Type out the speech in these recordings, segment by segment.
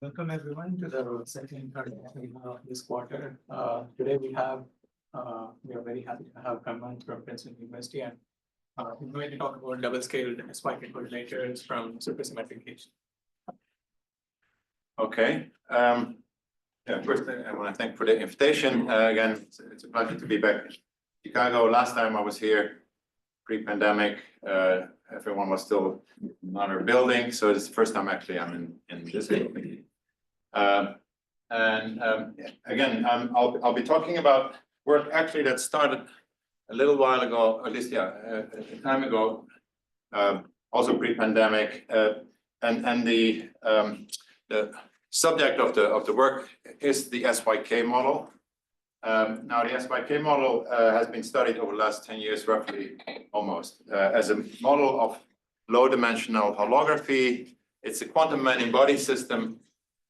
Welcome everyone to the second part of this quarter. Today we are very happy to have Herman from Princeton University, and we're going to talk about double-scaled SYK correlators from supersymmetric gauge. Okay. First, I want to thank for the invitation. Again, it's a pleasure to be back in Chicago. Last time I was here, pre-pandemic, everyone was still in another building, so it's the first time actually I'm in this building. Again, I'll be talking about work actually that started a little while ago, at least a time ago, also pre-pandemic, and the subject of the work is the SYK model. Now the SYK model has been studied over the last 10 years, roughly, almost, as a model of low-dimensional holography. It's a quantum many-body system,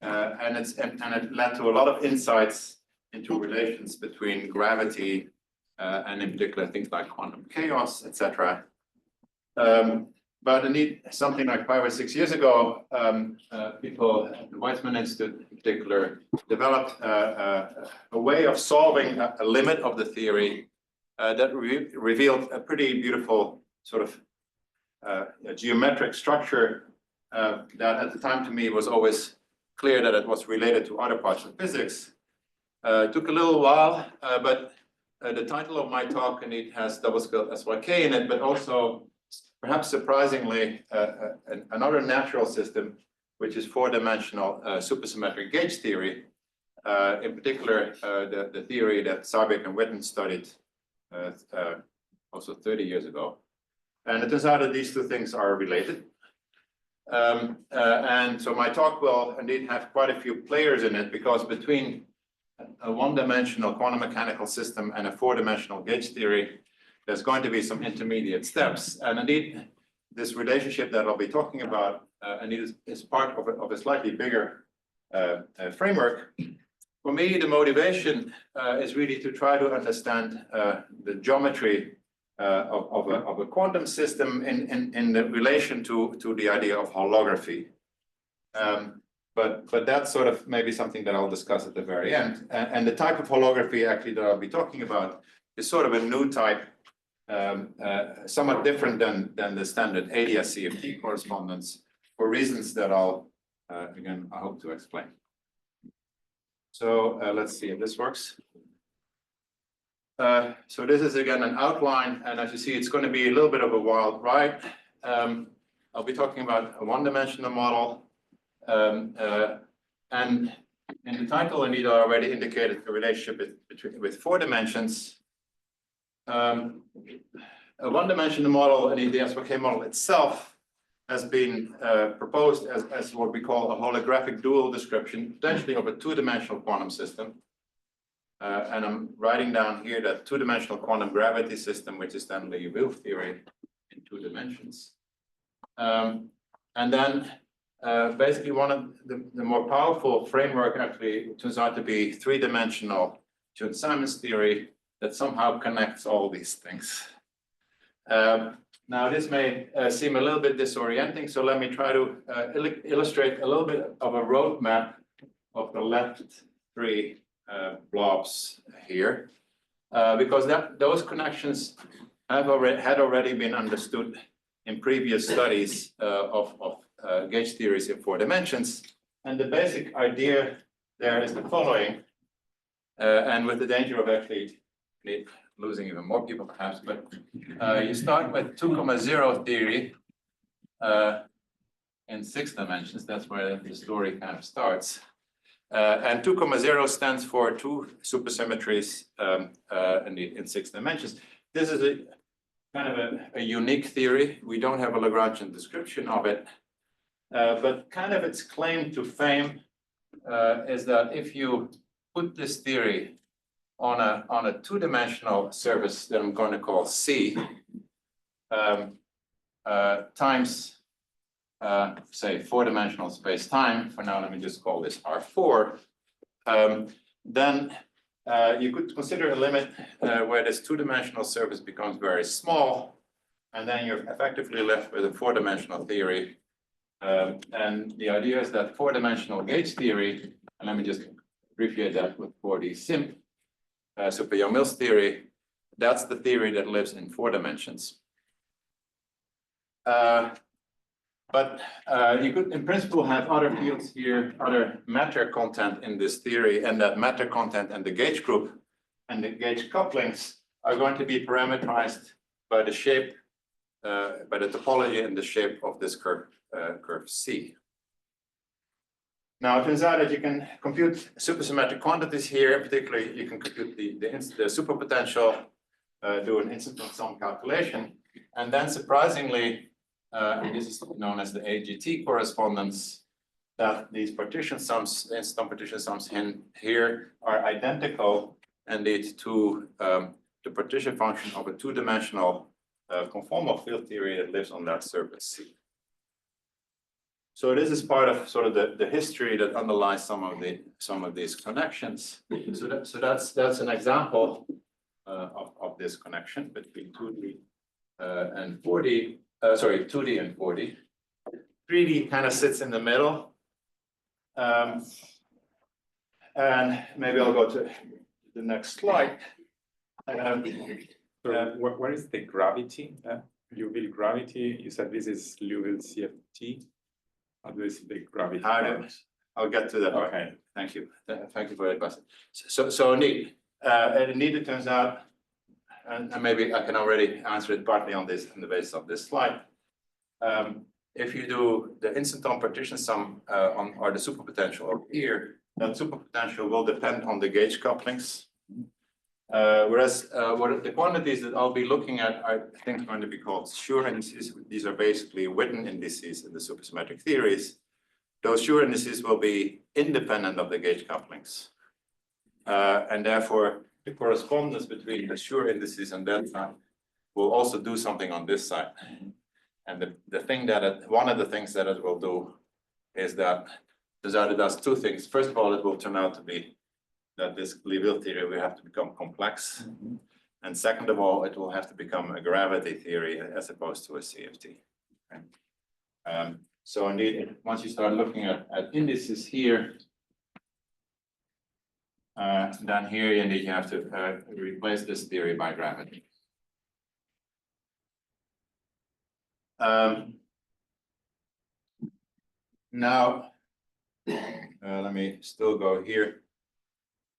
and it led to a lot of insights into relations between gravity and in particular things like quantum chaos, etc. But indeed, something like 5 or 6 years ago, people at the Weizmann Institute in particular developed a way of solving a limit of the theory that revealed a pretty beautiful sort of geometric structure that at the time to me was always clear that it was related to other parts of physics. It took a little while, but the title of my talk indeed has double-scaled SYK in it, but also perhaps surprisingly, another natural system, which is four-dimensional supersymmetric gauge theory, in particular, the theory that Seiberg and Witten studied also 30 years ago. And it turns out that these two things are related. And so my talk will indeed have quite a few players in it, because between a one-dimensional quantum mechanical system and a four-dimensional gauge theory, there's going to be some intermediate steps. And indeed, this relationship that I'll be talking about indeed is part of a slightly bigger framework. For me, the motivation is really to try to understand the geometry of a quantum system in the relation to the idea of holography. But that's sort of maybe something that I'll discuss at the very end. And the type of holography actually that I'll be talking about is sort of a new type, somewhat different than the standard ADS-CFT correspondence, for reasons that I'll, again, I hope to explain. So let's see if this works. So this is again an outline, and as you see, it's going to be a little bit of a wild ride. I'll be talking about a one-dimensional model, and in the title, indeed, I already indicated the relationship with 4 dimensions. A one-dimensional model, indeed, the SYK model itself has been proposed as what we call a holographic dual description, potentially of a 2-dimensional quantum system. And I'm writing down here that 2-dimensional quantum gravity system, which is then Liouville theory in 2 dimensions. And then basically one of the more powerful framework actually turns out to be 3-dimensional Chern-Simons theory that somehow connects all these things. Now this may seem a little bit disorienting, so let me try to illustrate a little bit of a roadmap of the left 3 blobs here, because those connections had already been understood in previous studies of gauge theories in 4 dimensions. And the basic idea there is the following, and with the danger of actually losing even more people perhaps, but you start with 2,0 theory in 6 dimensions. That's where the story kind of starts. And 2,0 stands for 2 supersymmetries in 6 dimensions. This is a kind of a unique theory. We don't have a Lagrangian description of it, but kind of its claim to fame is that if you put this theory on a 2-dimensional surface that I'm going to call C, times say 4-dimensional space-time, for now let me just call this R4, then you could consider a limit where this 2-dimensional surface becomes very small, and then you're effectively left with a 4-dimensional theory And the idea is that four-dimensional gauge theory, and let me just abbreviate that with 4D SIMP, Super-Yang-Mills theory, that's the theory that lives in 4 dimensions. But you could, in principle, have other fields here, other matter content in this theory, and that matter content and the gauge group and the gauge couplings are going to be parameterized by the shape, by the topology and the shape of this curve C. Now, it turns out that you can compute supersymmetric quantities here. Particularly, you can compute the superpotential, do an instant sum calculation, and then surprisingly, and this is known as the AGT correspondence, that these partition sums, the instant partition sums in here, are identical and lead to the partition function of a two-dimensional conformal field theory that lives on that surface C. So this is part of sort of the history that underlies some of these connections. So that's an example of this connection between 2D and 4D. Sorry, 2D and 4D. 3D kind of sits in the middle. And maybe I'll go to the next slide. What is the gravity? Liouville gravity? You said this is Liouville CFT. How do you see the gravity? I'll get to that. Okay. Thank you. Thank you for that question. So indeed, it turns out, and maybe I can already answer it partly on the basis of this slide. If you do the instanton partition sum or the superpotential over here, that superpotential will depend on the gauge couplings. Whereas what the quantities that I'll be looking at are, I think, going to be called Schur indices. These are basically Witten indices in the supersymmetric theories. Those Schur indices will be independent of the gauge couplings. And therefore, the correspondence between the Schur indices and that side will also do something on this side. And one of the things that it will do is that it does two things. First of all, it will turn out to be that this Liouville theory will have to become complex. And second of all, it will have to become a gravity theory as opposed to a CFT. Okay. So indeed, once you start looking at indices here, then here indeed you have to replace this theory by gravity. Now, let me still go here.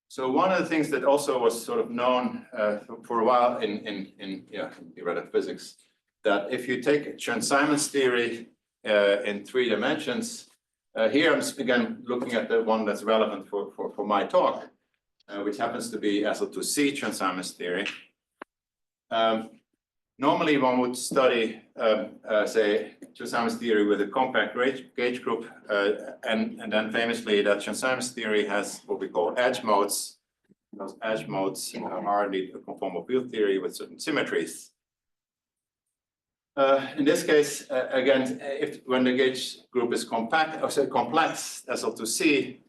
So one of the things that also was sort of known for a while in theoretical physics, that if you take Chern-Simons theory in 3 dimensions, here I'm again looking at the one that's relevant for my talk, which happens to be SL2C Chern-Simons theory. Normally one would study, say, Chern-Simons theory with a compact gauge group, and then famously that Chern-Simons theory has what we call edge modes. Those edge modes are indeed a conformal field theory with certain symmetries. In this case, again, when the gauge group is compact, or say complex, SL2C,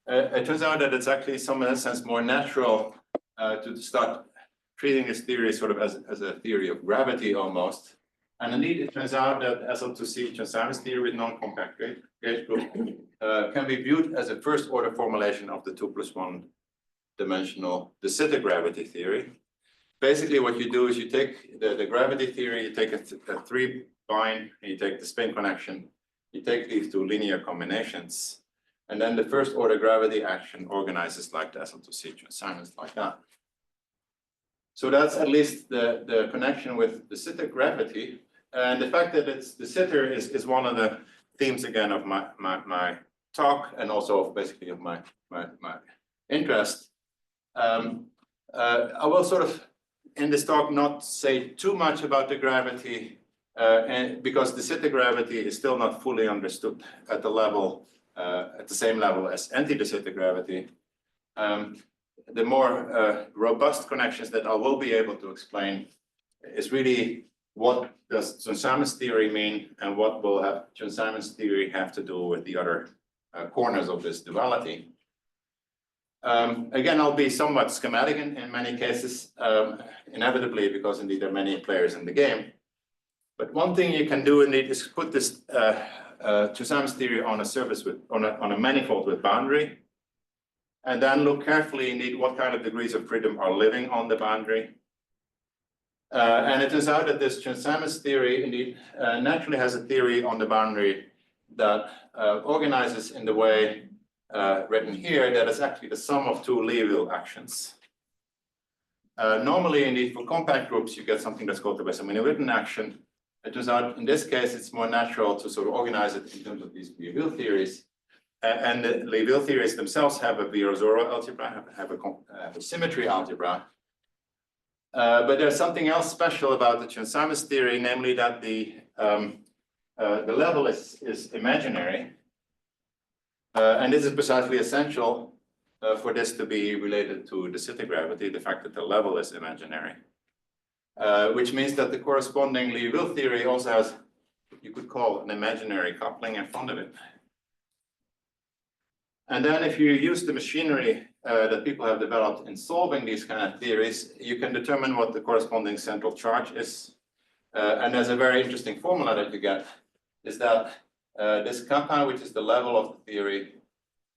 it turns out that it's actually, in a sense, more natural to start treating this theory sort of as a theory of gravity almost. And indeed, it turns out that SL2C Chern-Simons theory with non-compact gauge group can be viewed as a first order formulation of the 2+1 dimensional de Sitter gravity theory. Basically, what you do is you take the gravity theory, you take a 3-bind, and you take the spin connection, you take these two linear combinations, and then the first order gravity action organizes like the SL2C Chern-Simons like that. So that's at least the connection with de Sitter gravity. And the fact that it's de Sitter is one of the themes again of my talk, and also basically of my interest. I will sort of in this talk not say too much about the gravity, and because de Sitter gravity is still not fully understood at the same level as anti-de Sitter gravity. The more robust connections that I will be able to explain is really what does Chern-Simons theory mean, and what will Chern-Simons theory have to do with the other corners of this duality. Again, I'll be somewhat schematic in many cases, inevitably, because indeed there are many players in the game. But one thing you can do indeed is put this Chern-Simons theory on a surface with on a manifold with boundary, and then look carefully indeed what kind of degrees of freedom are living on the boundary. And it turns out that this Chern-Simons theory indeed naturally has a theory on the boundary that organizes in the way written here, that is actually the sum of two Liouville actions. Normally, indeed, for compact groups, you get something that's called the Witten action. It turns out in this case, it's more natural to sort of organize it in terms of these Liouville theories. And the Liouville theories themselves have a Virasoro algebra, have a symmetry algebra. But there's something else special about the Chern-Simons theory, namely that the level is imaginary. And this is precisely essential for this to be related to de Sitter gravity, the fact that the level is imaginary. Which means that the corresponding Liouville theory also has, you could call an imaginary coupling in front of it. And then if you use the machinery that people have developed in solving these kind of theories, you can determine what the corresponding central charge is. And there's a very interesting formula that you get, is that this compound, which is the level of the theory,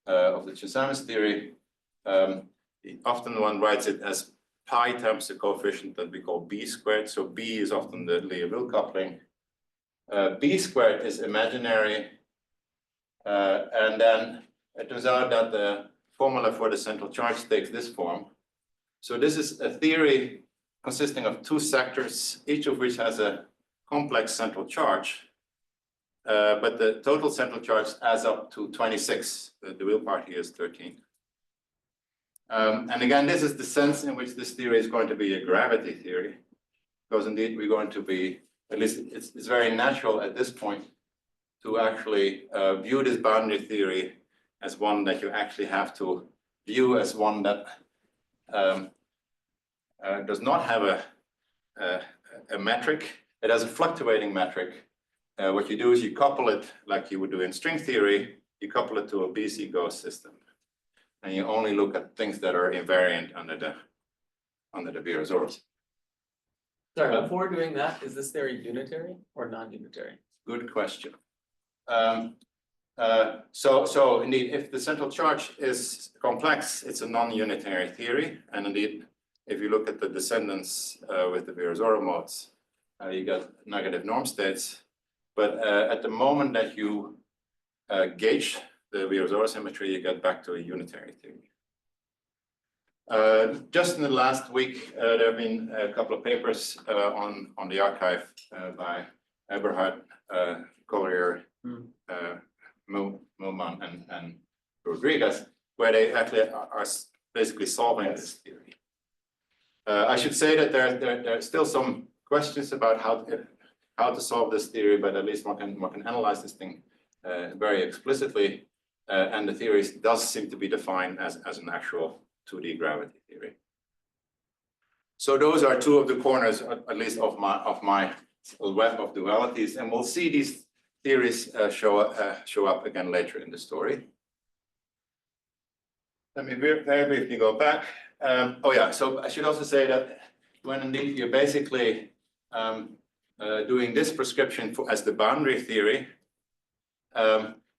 of the Chern-Simons theory, often one writes it as pi times the coefficient that we call b squared. So b is often the Liouville coupling. B squared is imaginary, and then it turns out that the formula for the central charge takes this form. So this is a theory consisting of two sectors, each of which has a complex central charge. But the total central charge adds up to 26. The real part here is 13. And again, this is the sense in which this theory is going to be a gravity theory, because indeed we're going to be, at least it's very natural at this point to actually view this boundary theory as one that you actually have to view as one that does not have a metric. It has a fluctuating metric. What you do is you couple it like you would do in string theory, you couple it to a BC ghost system. And you only look at things that are invariant under the Virasoro. Sorry, before doing that, is this theory unitary or non-unitary? Good question. So indeed, if the central charge is complex, it's a non-unitary theory. And indeed, if you look at the descendants with the Virasoro modes, you get negative norm states. But at the moment that you gauge the Virasoro symmetry, you get back to a unitary theory. Just in the last week, there have been a couple of papers on the archive by Eberhard, Collier, Millman, and Rodriguez, where they actually are basically solving this theory. I should say that there are still some questions about how to solve this theory, but at least one can analyze this thing very explicitly. And the theory does seem to be defined as an actual 2D gravity theory. So those are two of the corners, at least of my web of dualities, and we'll see these theories show up again later in the story. Let me very briefly go back. Oh yeah, so I should also say that when indeed you're basically doing this prescription as the boundary theory,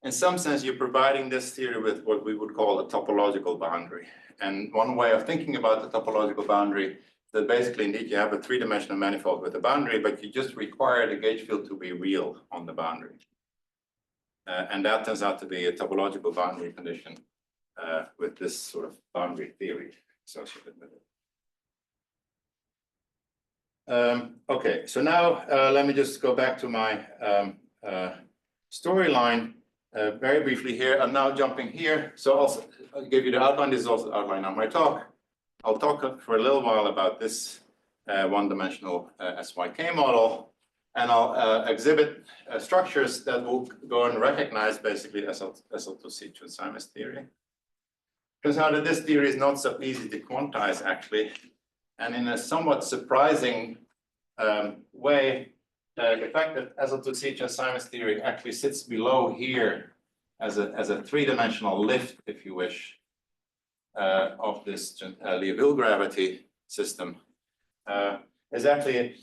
in some sense you're providing this theory with what we would call a topological boundary. And one way of thinking about the topological boundary is that basically indeed you have a three-dimensional manifold with a boundary, but you just require the gauge field to be real on the boundary. And that turns out to be a topological boundary condition with this sort of boundary theory associated with it. Okay, so now let me just go back to my storyline very briefly here. I'm now jumping here. So I'll give you the outline. This is also the outline of my talk. I'll talk for a little while about this one-dimensional SYK model, and I'll exhibit structures that will go and recognize basically SL2C Chern-Simons theory. Turns out that this theory is not so easy to quantize actually, and in a somewhat surprising way, the fact that SL2C Chern-Simons theory actually sits below here as a three-dimensional lift, if you wish, of this Liouville gravity system is actually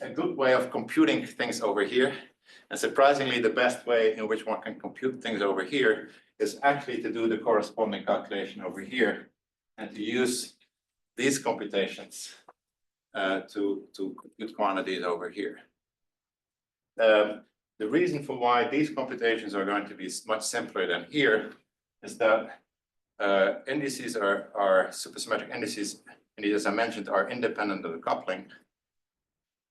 a good way of computing things over here. And surprisingly, the best way in which one can compute things over here is actually to do the corresponding calculation over here and to use these computations to compute quantities over here. The reason for why these computations are going to be much simpler than here is that indices are supersymmetric indices, and as I mentioned, are independent of the coupling.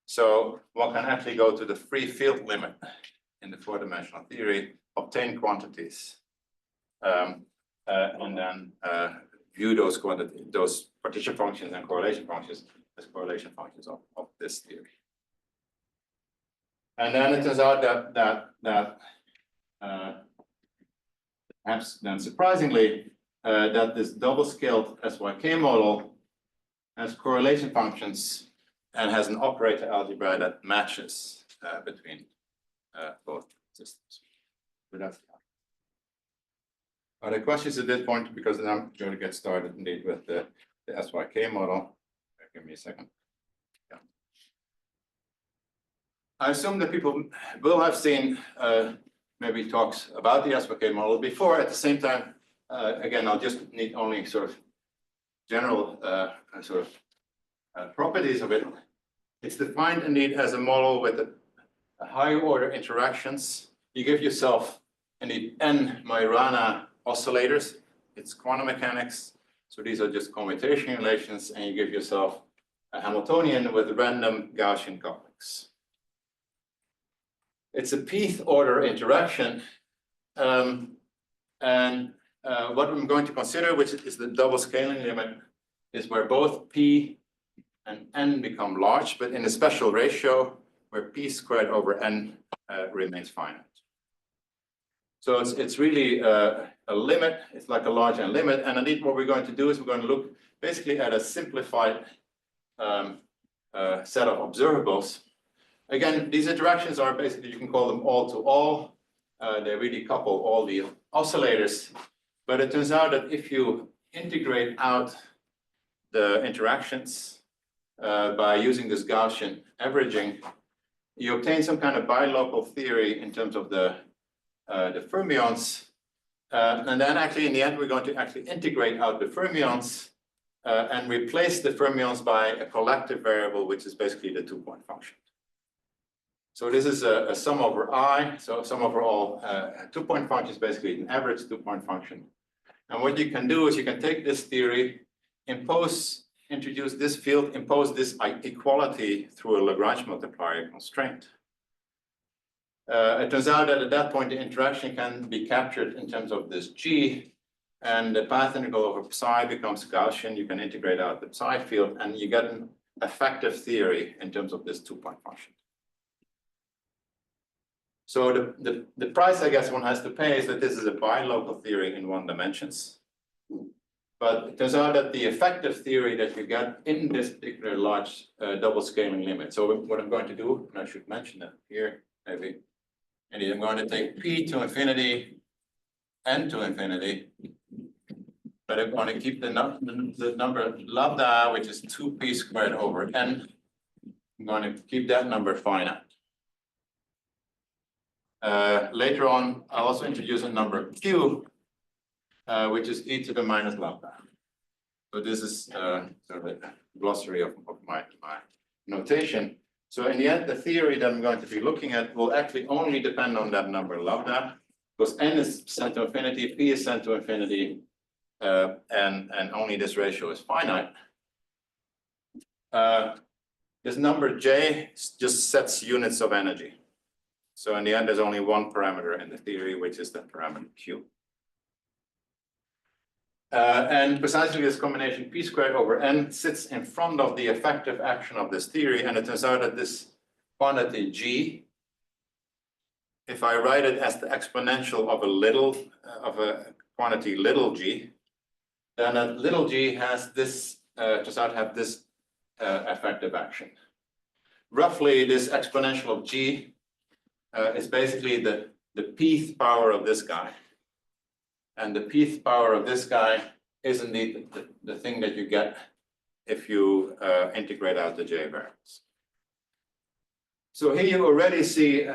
So one can actually go to the free field limit in the four-dimensional theory, obtain quantities, and then view those quantities, those partition functions and correlation functions as correlation functions of this theory. And then it turns out that perhaps then surprisingly, that this double-scaled SYK model has correlation functions and has an operator algebra that matches between both systems. Are there questions at this point? Because then I'm going to get started indeed with the SYK model. Give me a second. Yeah. I assume that people will have seen maybe talks about the SYK model before. At the same time, again, I'll just need only sort of general properties of it. It's defined indeed as a model with a higher order interactions. You give yourself indeed n Majorana oscillators. It's quantum mechanics. So these are just commutation relations, and you give yourself a Hamiltonian with random Gaussian couplings. It's a p-th order interaction. What I'm going to consider, which is the double scaling limit, is where both p and n become large, but in a special ratio where p squared over n remains finite. So it's really a limit. It's like a large n limit. And indeed, what we're going to do is we're going to look basically at a simplified set of observables. Again, these interactions are basically, you can call them all to all. They really couple all the oscillators. But it turns out that if you integrate out the interactions by using this Gaussian averaging, you obtain some kind of bilocal theory in terms of the fermions. And then actually in the end, we're going to actually integrate out the fermions and replace the fermions by a collective variable, which is basically the two-point function. So this is a sum over I. So sum over all two-point functions, basically an average two-point function. And what you can do is you can take this theory, introduce this field, impose this equality through a Lagrange multiplier constraint. It turns out that at that point, the interaction can be captured in terms of this G, and the path integral over psi becomes Gaussian. You can integrate out the psi field, and you get an effective theory in terms of this two-point function. So the price, I guess, one has to pay is that this is a bilocal theory in one dimensions. But it turns out that the effective theory that you get in this particular large double scaling limit. So what I'm going to do, and I should mention that here, maybe. And I'm going to take p to infinity, n to infinity, but I'm going to keep the number lambda, which is 2p squared over n. I'm going to keep that number finite. Later on, I'll also introduce a number q, which is e to the minus lambda. So this is sort of a glossary of my notation. So in the end, the theory that I'm going to be looking at will actually only depend on that number lambda, because n is sent to infinity, p is sent to infinity, and only this ratio is finite. This number j just sets units of energy. So in the end, there's only one parameter in the theory, which is the parameter q. And precisely this combination p squared over n sits in front of the effective action of this theory. And it turns out that this quantity g, if I write it as the exponential of a quantity little g, then a little g has this, turns out to have this effective action. Roughly, this exponential of g is basically the p-th power of this guy. And the p-th power of this guy is indeed the thing that you get if you integrate out the j variables. So here you already see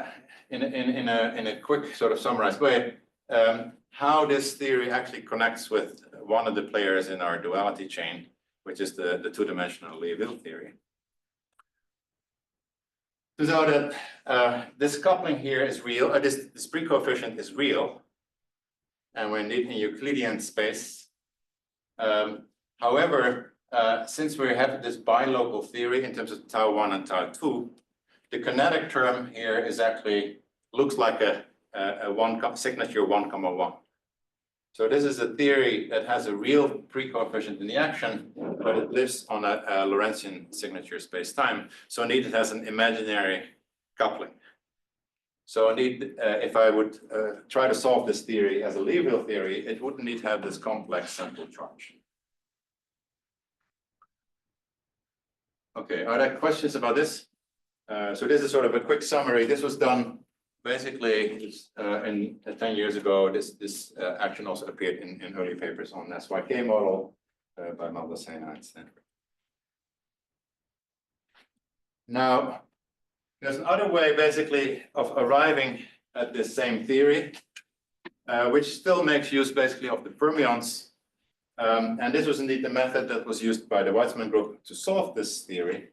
in a quick sort of summarized way, how this theory actually connects with one of the players in our duality chain, which is the two-dimensional Liouville theory. So that this coupling here is real, this pre-coefficient is real, and we're indeed in Euclidean space. However, since we have this bilocal theory in terms of tau 1 and tau 2, the kinetic term here is actually looks like a signature 1,1. So this is a theory that has a real pre-coefficient in the action, but it lives on a Lorentzian signature space-time. So indeed, it has an imaginary coupling. So indeed, if I would try to solve this theory as a Liouville theory, it would indeed have this complex central charge. Okay, are there questions about this? So this is sort of a quick summary. This was done basically in 10 years ago. This action also appeared in early papers on SYK model by Maldacena and Stanford. Now, there's another way basically of arriving at this same theory, which still makes use basically of the fermions. And this was indeed the method that was used by the Weizmann group to solve this theory.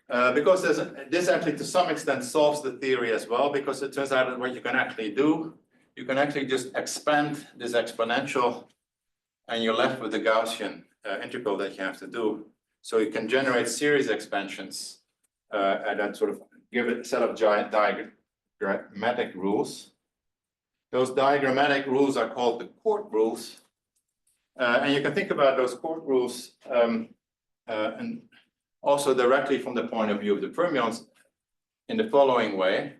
Because this actually to some extent solves the theory as well, because it turns out that what you can actually do, you can actually just expand this exponential and you're left with the Gaussian integral that you have to do. So you can generate series expansions and then sort of give it a set of giant diagrammatic rules. Those diagrammatic rules are called the chord rules. And you can think about those chord rules and also directly from the point of view of the fermions in the following way.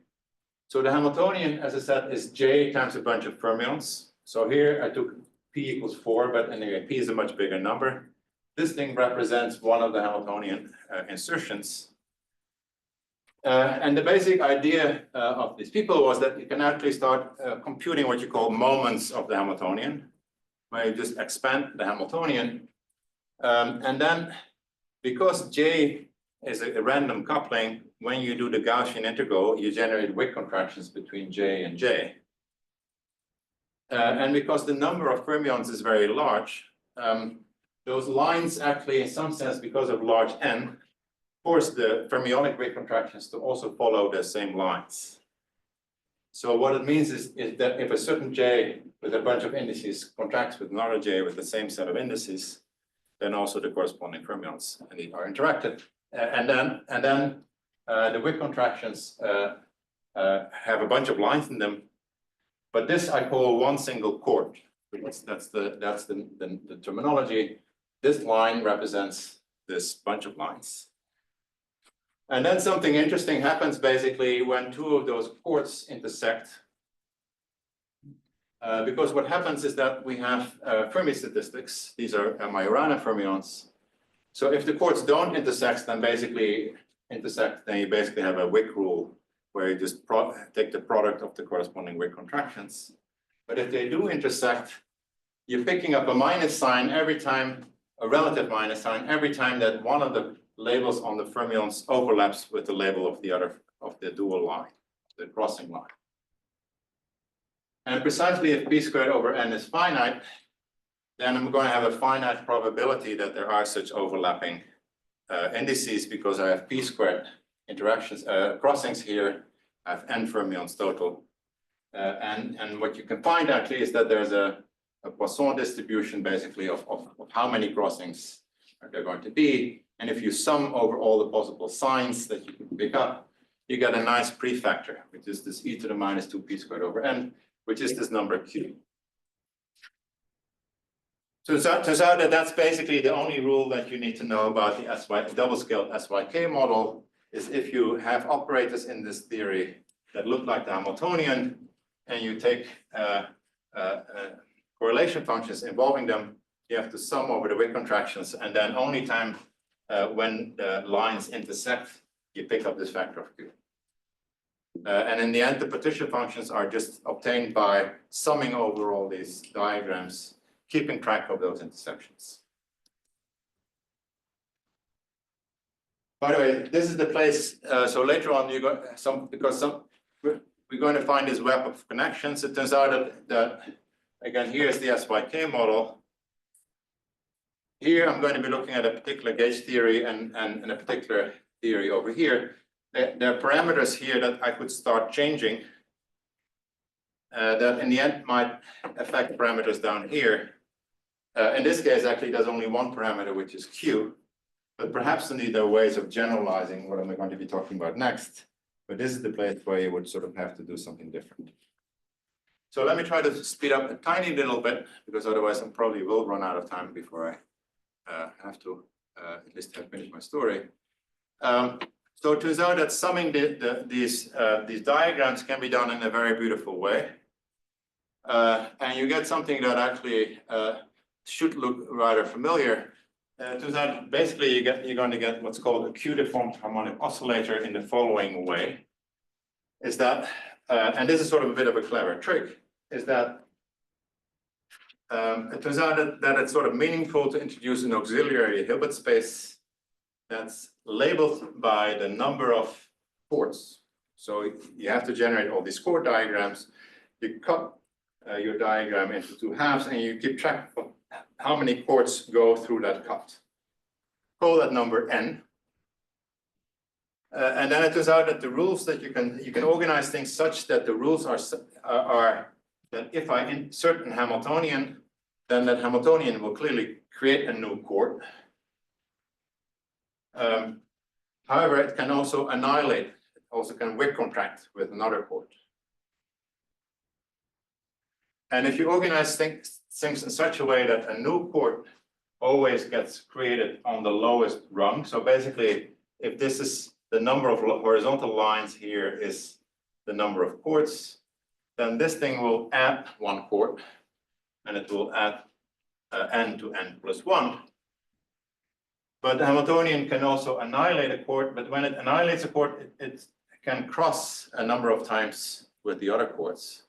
So the Hamiltonian, as I said, is J times a bunch of fermions. So here I took P equals 4, but anyway, P is a much bigger number. This thing represents one of the Hamiltonian insertions. And the basic idea of these people was that you can actually start computing what you call moments of the Hamiltonian, where you just expand the Hamiltonian. And then because J is a random coupling, when you do the Gaussian integral, you generate Wick contractions between J and J. And because the number of fermions is very large, those lines actually, in some sense, because of large n, force the fermionic Wick contractions to also follow the same lines. So what it means is that if a certain J with a bunch of indices contracts with another J with the same set of indices, then also the corresponding fermions are interacted. And then the Wick contractions have a bunch of lines in them. But this I call one single chord. That's the terminology. This line represents this bunch of lines. And then something interesting happens basically when two of those chords intersect. Because what happens is that we have Fermi statistics. These are Majorana fermions. So if the chords don't intersect, then you basically have a Wick rule where you just take the product of the corresponding Wick contractions. But if they do intersect, you're picking up a minus sign every time, a relative minus sign, every time that one of the labels on the fermions overlaps with the label of the other, of the dual line, the crossing line. And precisely if p squared over n is finite, then I'm going to have a finite probability that there are such overlapping indices, because I have p squared interactions, crossings here, I have n fermions total. And what you can find actually is that there's a Poisson distribution basically of how many crossings are there going to be. And if you sum over all the possible signs that you can pick up, you get a nice prefactor, which is this e to the minus 2p squared over n, which is this number q. So it turns out that that's basically the only rule that you need to know about the double-scaled SYK model, is if you have operators in this theory that look like the Hamiltonian, and you take correlation functions involving them, you have to sum over the Wick contractions, and then only time when the lines intersect, you pick up this factor of q. And in the end, the partition functions are just obtained by summing over all these diagrams, keeping track of those intersections. By the way, this is the place, so later on you got some, because we're going to find this web of connections. It turns out that again, here's the SYK model. Here, I'm going to be looking at a particular gauge theory and a particular theory over here. There are parameters here that I could start changing that in the end might affect parameters down here. In this case, actually, there's only one parameter, which is Q. But perhaps indeed there are ways of generalizing what I'm going to be talking about next. But this is the place where you would sort of have to do something different. So let me try to speed up a tiny little bit, because otherwise I probably will run out of time before I have to at least have finished my story. So it turns out that summing these diagrams can be done in a very beautiful way. And you get something that actually should look rather familiar. It turns out basically you're going to get what's called a Q-deformed harmonic oscillator in the following way. Is that, and this is sort of a bit of a clever trick, is that it turns out that it's sort of meaningful to introduce an auxiliary Hilbert space that's labeled by the number of chords. So you have to generate all these chord diagrams. You cut your diagram into two halves and you keep track of how many chords go through that cut. Call that number n. And then it turns out that the rules that you can organize things such that the rules are that if I insert a Hamiltonian, then that Hamiltonian will clearly create a new chord. However, it can also annihilate, it also can Wick contract with another chord. And if you organize things in such a way that a new chord always gets created on the lowest rung, so basically, if this is the number of horizontal lines here is the number of chords, then this thing will add one chord, and it will add n to n plus 1. But the Hamiltonian can also annihilate a chord, but when it annihilates a chord, it can cross a number of times with the other chords.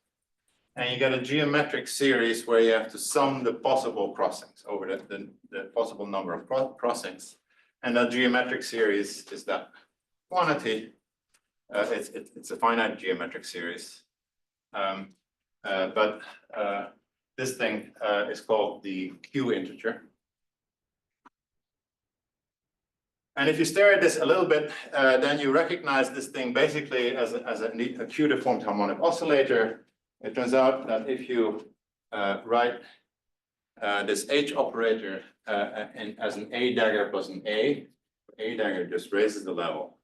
And you get a geometric series where you have to sum the possible crossings over the possible number of crossings. And that geometric series is that quantity. It's a finite geometric series. But this thing is called the Q integer. And if you stare at this a little bit, then you recognize this thing basically as a Q-deformed harmonic oscillator. It turns out that if you write this H operator as an A dagger plus an A dagger just raises the level,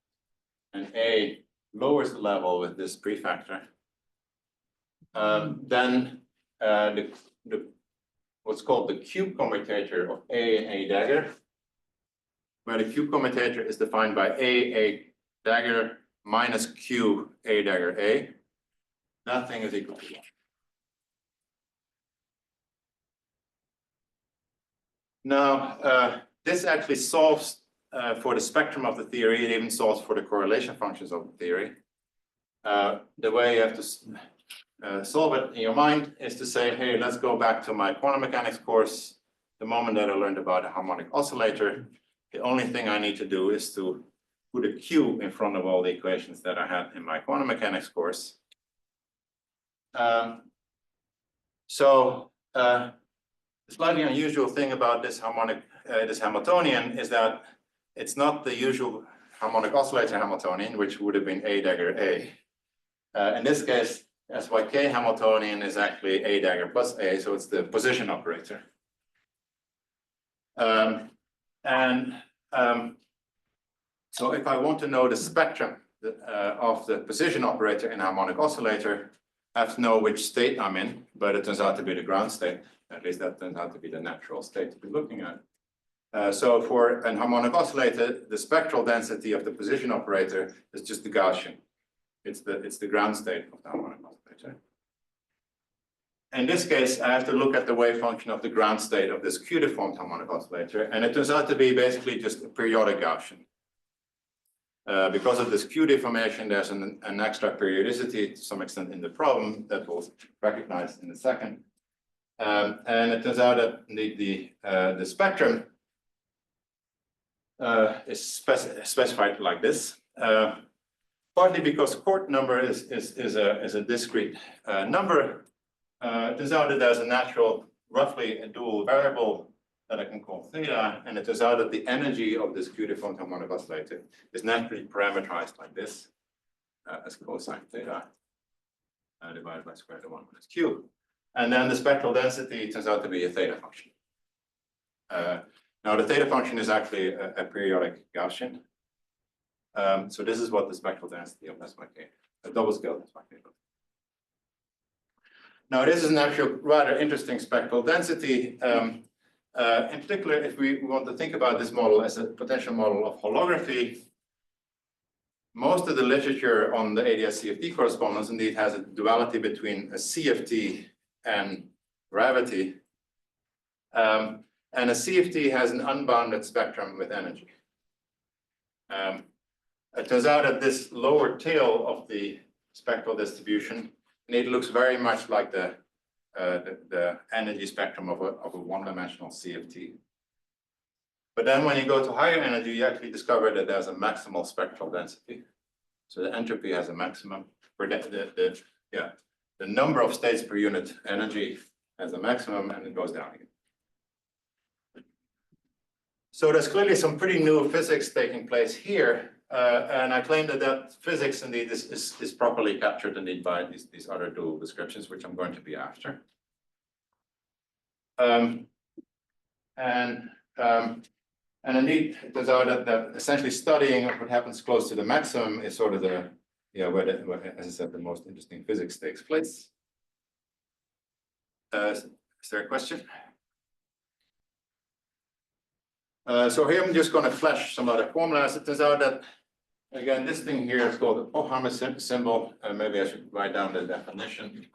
and A lowers the level with this prefactor, then what's called the cube commutator of A and A dagger, where the cube commutator is defined by A dagger minus Q A dagger A. That thing is equal to 1. Now, this actually solves for the spectrum of the theory. It even solves for the correlation functions of the theory. The way you have to solve it in your mind is to say, hey, let's go back to my quantum mechanics course. The moment that I learned about a harmonic oscillator, the only thing I need to do is to put a Q in front of all the equations that I had in my quantum mechanics course. The slightly unusual thing about this Hamiltonian is that it's not the usual harmonic oscillator Hamiltonian, which would have been A dagger A. In this case, SYK Hamiltonian is actually A dagger plus A, so it's the position operator. So if I want to know the spectrum of the position operator in a harmonic oscillator, I have to know which state I'm in, but it turns out to be the ground state. At least that turns out to be the natural state to be looking at. So for an harmonic oscillator, the spectral density of the position operator is just the Gaussian. It's the ground state of the harmonic oscillator. In this case, I have to look at the wave function of the ground state of this Q-deformed harmonic oscillator, and it turns out to be basically just a periodic Gaussian. Because of this Q deformation, there's an extra periodicity to some extent in the problem that we'll recognize in a second. And it turns out that the spectrum is specified like this. partly because court number is a discrete number. Turns out that there's a natural, roughly a dual variable that I can call theta, and it turns out that the energy of this Q deformed harmonic oscillator is naturally parameterized like this, as cosine theta divided by square root of 1 minus Q. And then the spectral density turns out to be a theta function. Now the theta function is actually a periodic Gaussian. So this is what the spectral density of SYK, a double scale SYK. Now this is an actual rather interesting spectral density. In particular, if we want to think about this model as a potential model of holography, most of the literature on the ADS-CFT correspondence indeed has a duality between a CFT and gravity. And a CFT has an unbounded spectrum with energy. It turns out that this lower tail of the spectral distribution, and it looks very much like the energy spectrum of a one-dimensional CFT. But then when you go to higher energy, you actually discover that there's a maximal spectral density. So the entropy has a maximum, or the number of states per unit energy has a maximum, and it goes down again. So there's clearly some pretty new physics taking place here. And I claim that physics indeed is properly captured indeed by these other dual descriptions, which I'm going to be after. And indeed, it turns out that essentially studying what happens close to the maximum is sort of the, where, as I said, the most interesting physics takes place. Is there a question? So here I'm just going to flash some other formulas. It turns out that, again, this thing here is called the Pochhammer symbol. Maybe I should write down the definition.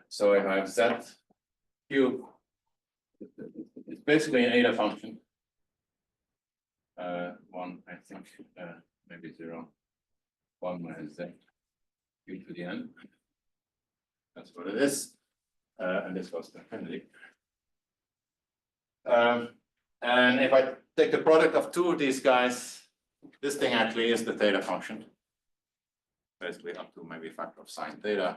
So if I have set Q, it's basically an eta function. One, I think, maybe 0. 1 minus z Q to the n. That's what it is. And this was the infinity. And if I take the product of two of these guys, this thing actually is the theta function. Basically up to maybe a factor of sine theta.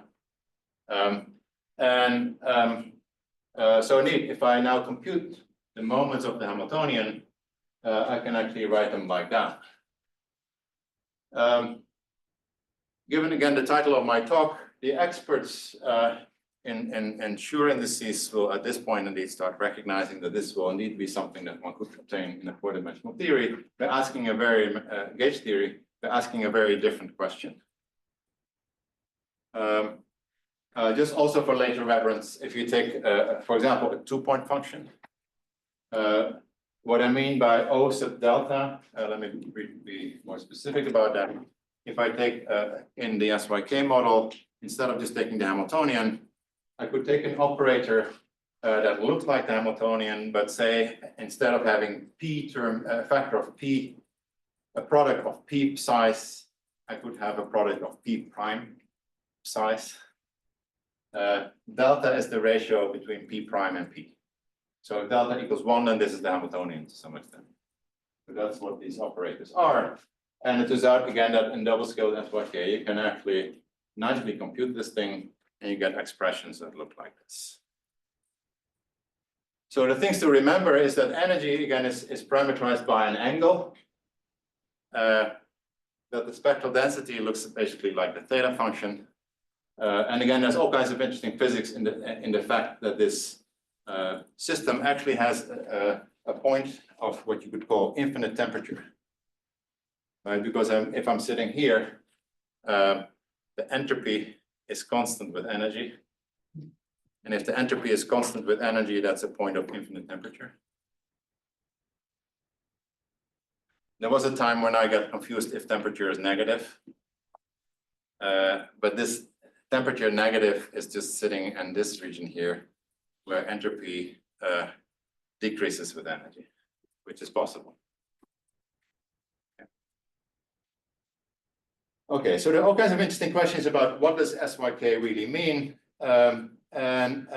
So indeed, if I now compute the moments of the Hamiltonian, I can actually write them like that. Given again the title of my talk, the experts in Schur indices will at this point indeed start recognizing that this will indeed be something that one could obtain in a four-dimensional theory by asking a very gauge theory, by asking a very different question. Just also for later reference, if you take, for example, a two-point function, what I mean by O sub delta, let me be more specific about that. If I take in the SYK model, instead of just taking the Hamiltonian, I could take an operator that looks like the Hamiltonian, but say instead of having p term, a factor of p, a product of p size, I could have a product of p prime size. Delta is the ratio between p prime and p. So if delta equals 1, then this is the Hamiltonian to some extent. So that's what these operators are. And it turns out again that in double scale SYK, you can actually nicely compute this thing and you get expressions that look like this. So the things to remember is that energy again is parameterized by an angle. That the spectral density looks basically like the theta function. And again, there's all kinds of interesting physics in the fact that this system actually has a point of what you could call infinite temperature. Right, because if I'm sitting here, the entropy is constant with energy. And if the entropy is constant with energy, that's a point of infinite temperature. There was a time when I got confused if temperature is negative. But this temperature negative is just sitting in this region here, where entropy decreases with energy, which is possible. Okay, so there are all kinds of interesting questions about what does SYK really mean. And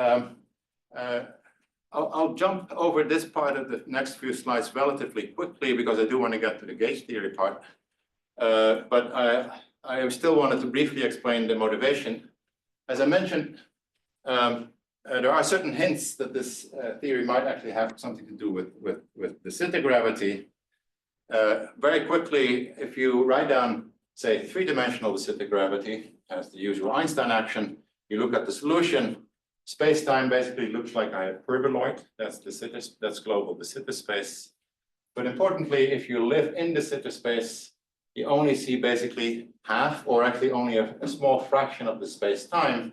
I'll jump over this part of the next few slides relatively quickly because I do want to get to the gauge theory part. But I still wanted to briefly explain the motivation. As I mentioned, there are certain hints that this theory might actually have something to do with de Sitter gravity. Very quickly, if you write down, say, three-dimensional de Sitter gravity as the usual Einstein action, you look at the solution. Space-time basically looks like a hyperboloid. That's de Sitter, that's global de Sitter space. But importantly, if you live in de Sitter space, you only see basically half, or actually only a small fraction of the space-time,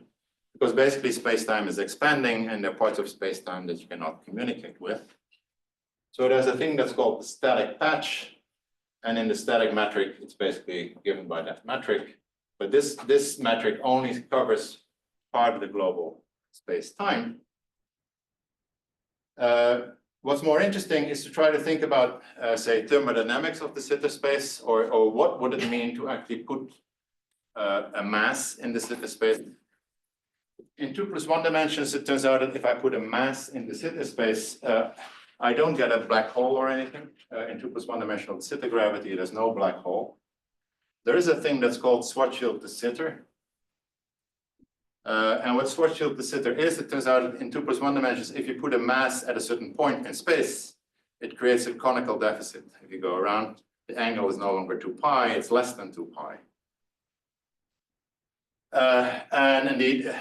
because basically space-time is expanding and there are parts of space-time that you cannot communicate with. So there's a thing that's called the static patch, and in the static metric, it's basically given by that metric. But this metric only covers part of the global space-time. What's more interesting is to try to think about, say, thermodynamics of de Sitter space, or what would it mean to actually put a mass in de Sitter space. In 2+1 dimensions, it turns out that if I put a mass in de Sitter space, I don't get a black hole or anything. In 2+1 dimensional de Sitter gravity, there's no black hole. There is a thing that's called Schwarzschild de Sitter. And what Schwarzschild de Sitter is, it turns out in 2+1 dimensions, if you put a mass at a certain point in space, it creates a conical deficit. If you go around, the angle is no longer 2 pi, it's less than 2 pi. And indeed,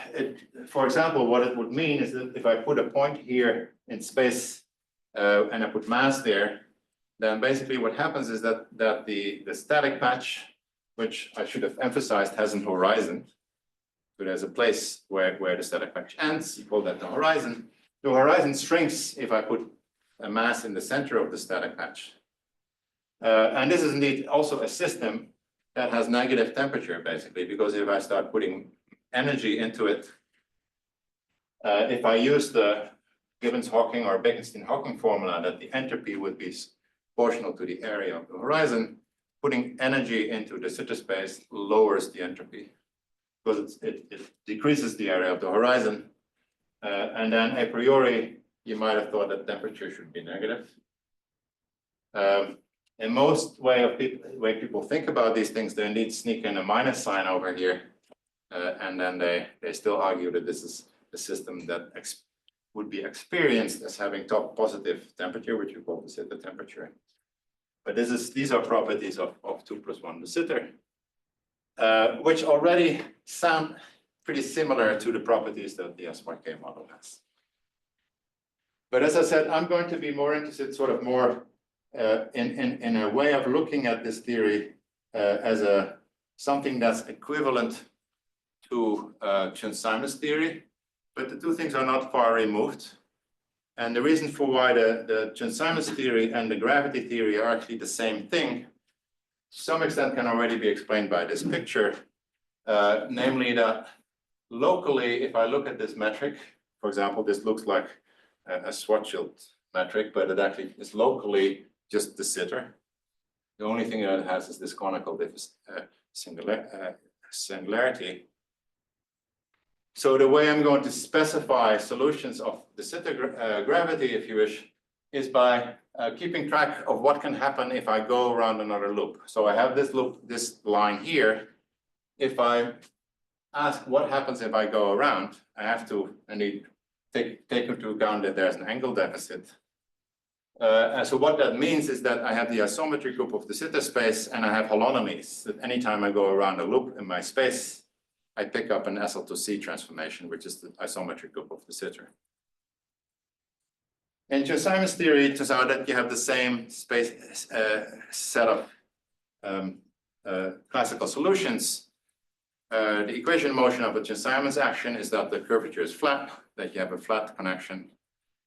for example, what it would mean is that if I put a point here in space and I put mass there, then basically what happens is that the static patch, which I should have emphasized, has an horizon. So there's a place where the static patch ends, you call that the horizon. The horizon shrinks if I put a mass in the center of the static patch. And this is indeed also a system that has negative temperature, basically, because if I start putting energy into it, if I use the Gibbons-Hawking or Bekenstein-Hawking formula that the entropy would be proportional to the area of the horizon, putting energy into de Sitter space lowers the entropy because it decreases the area of the horizon. And then a priori, you might have thought that temperature should be negative. In most way people think about these things, they indeed sneak in a minus sign over here. And then they still argue that this is a system that would be experienced as having top positive temperature, which we call de Sitter temperature. But these are properties of 2+1 de Sitter, which already sound pretty similar to the properties that the SYK model has. But as I said, I'm going to be more interested sort of more in a way of looking at this theory as something that's equivalent to Chern-Simons theory, but the two things are not far removed. And the reason for why the Chern-Simons theory and the gravity theory are actually the same thing, to some extent can already be explained by this picture, namely that locally, if I look at this metric, for example, this looks like a Schwarzschild metric, but it actually is locally just de Sitter. The only thing that it has is this conical singularity. So the way I'm going to specify solutions of de Sitter gravity, if you wish, is by keeping track of what can happen if I go around another loop. So I have this loop, this line here. If I ask what happens if I go around, I have to indeed take into account that there's an angle deficit. And so what that means is that I have the isometry group of de Sitter space, and I have holonomies, that anytime I go around a loop in my space, I pick up an SL2C transformation, which is the isometry group of de Sitter. In Chern-Simons theory, it turns out that you have the same space set of classical solutions. The equation motion of a Chern-Simons action is that the curvature is flat, that you have a flat connection.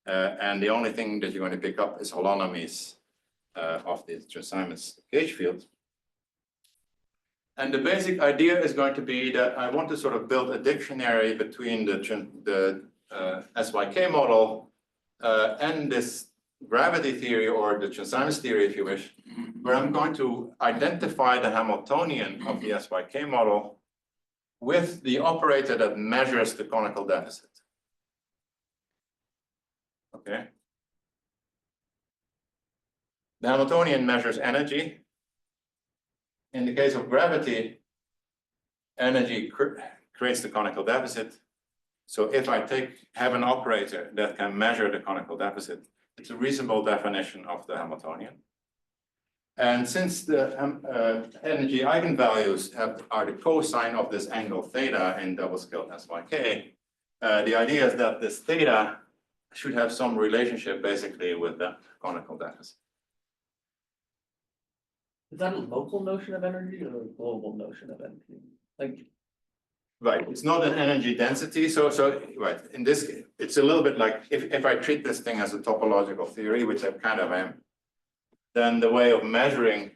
And the only thing that you're going to pick up is holonomies of the Chern-Simons gauge field. And the basic idea is going to be that I want to sort of build a dictionary between the SYK model and this gravity theory, or the Chern-Simons theory, if you wish, where I'm going to identify the Hamiltonian of the SYK model with the operator that measures the conical deficit. Okay. The Hamiltonian measures energy. In the case of gravity, energy creates the conical deficit. So if I have an operator that can measure the conical deficit, it's a reasonable definition of the Hamiltonian. And since the energy eigenvalues are the cosine of this angle theta in double-scaled SYK, the idea is that this theta should have some relationship basically with the conical deficit. Is that a local notion of energy or a global notion of energy? Like, Right, it's not an energy density, so right, in this, it's a little bit like if I treat this thing as a topological theory, which I kind of am, then the way of measuring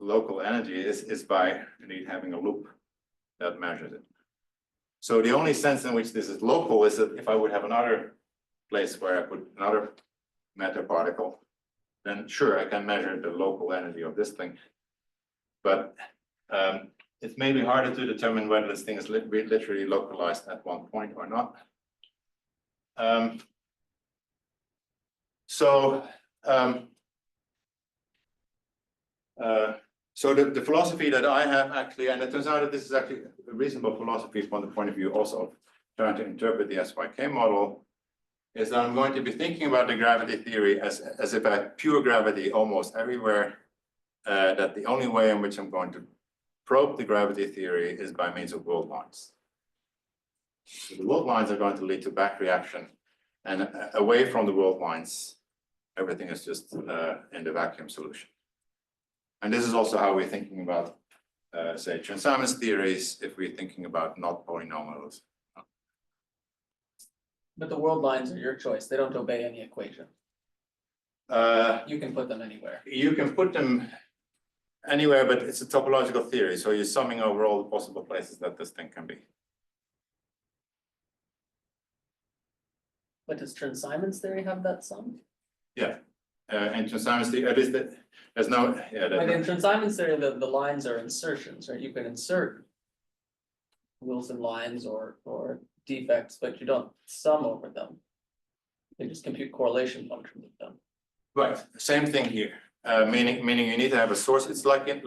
local energy is by indeed having a loop that measures it. So the only sense in which this is local is that if I would have another place where I put another matter particle, then sure, I can measure the local energy of this thing. But it's maybe harder to determine whether this thing is literally localized at one point or not. So the philosophy that I have actually, and it turns out that this is actually a reasonable philosophy from the point of view also of trying to interpret the SYK model, is that I'm going to be thinking about the gravity theory as if I have pure gravity almost everywhere, that the only way in which I'm going to probe the gravity theory is by means of world lines. So the world lines are going to lead to back reaction, and away from the world lines, everything is just in the vacuum solution. And this is also how we're thinking about, say, Chern-Simons theories, if we're thinking about not polynomials. but the world lines are your choice. They don't obey any equation. You can put them anywhere. You can put them anywhere, but it's a topological theory, so you're summing over all the possible places that this thing can be. But does Chern-Simons theory have that sum? Yeah, and Chern-Simons theory, at least there's no, yeah. Like in Chern-Simons theory, the lines are insertions, right? You can insert Wilson lines or defects, but you don't sum over them. You just compute correlation function with them. Right, same thing here. Meaning you need to have a source. It's like in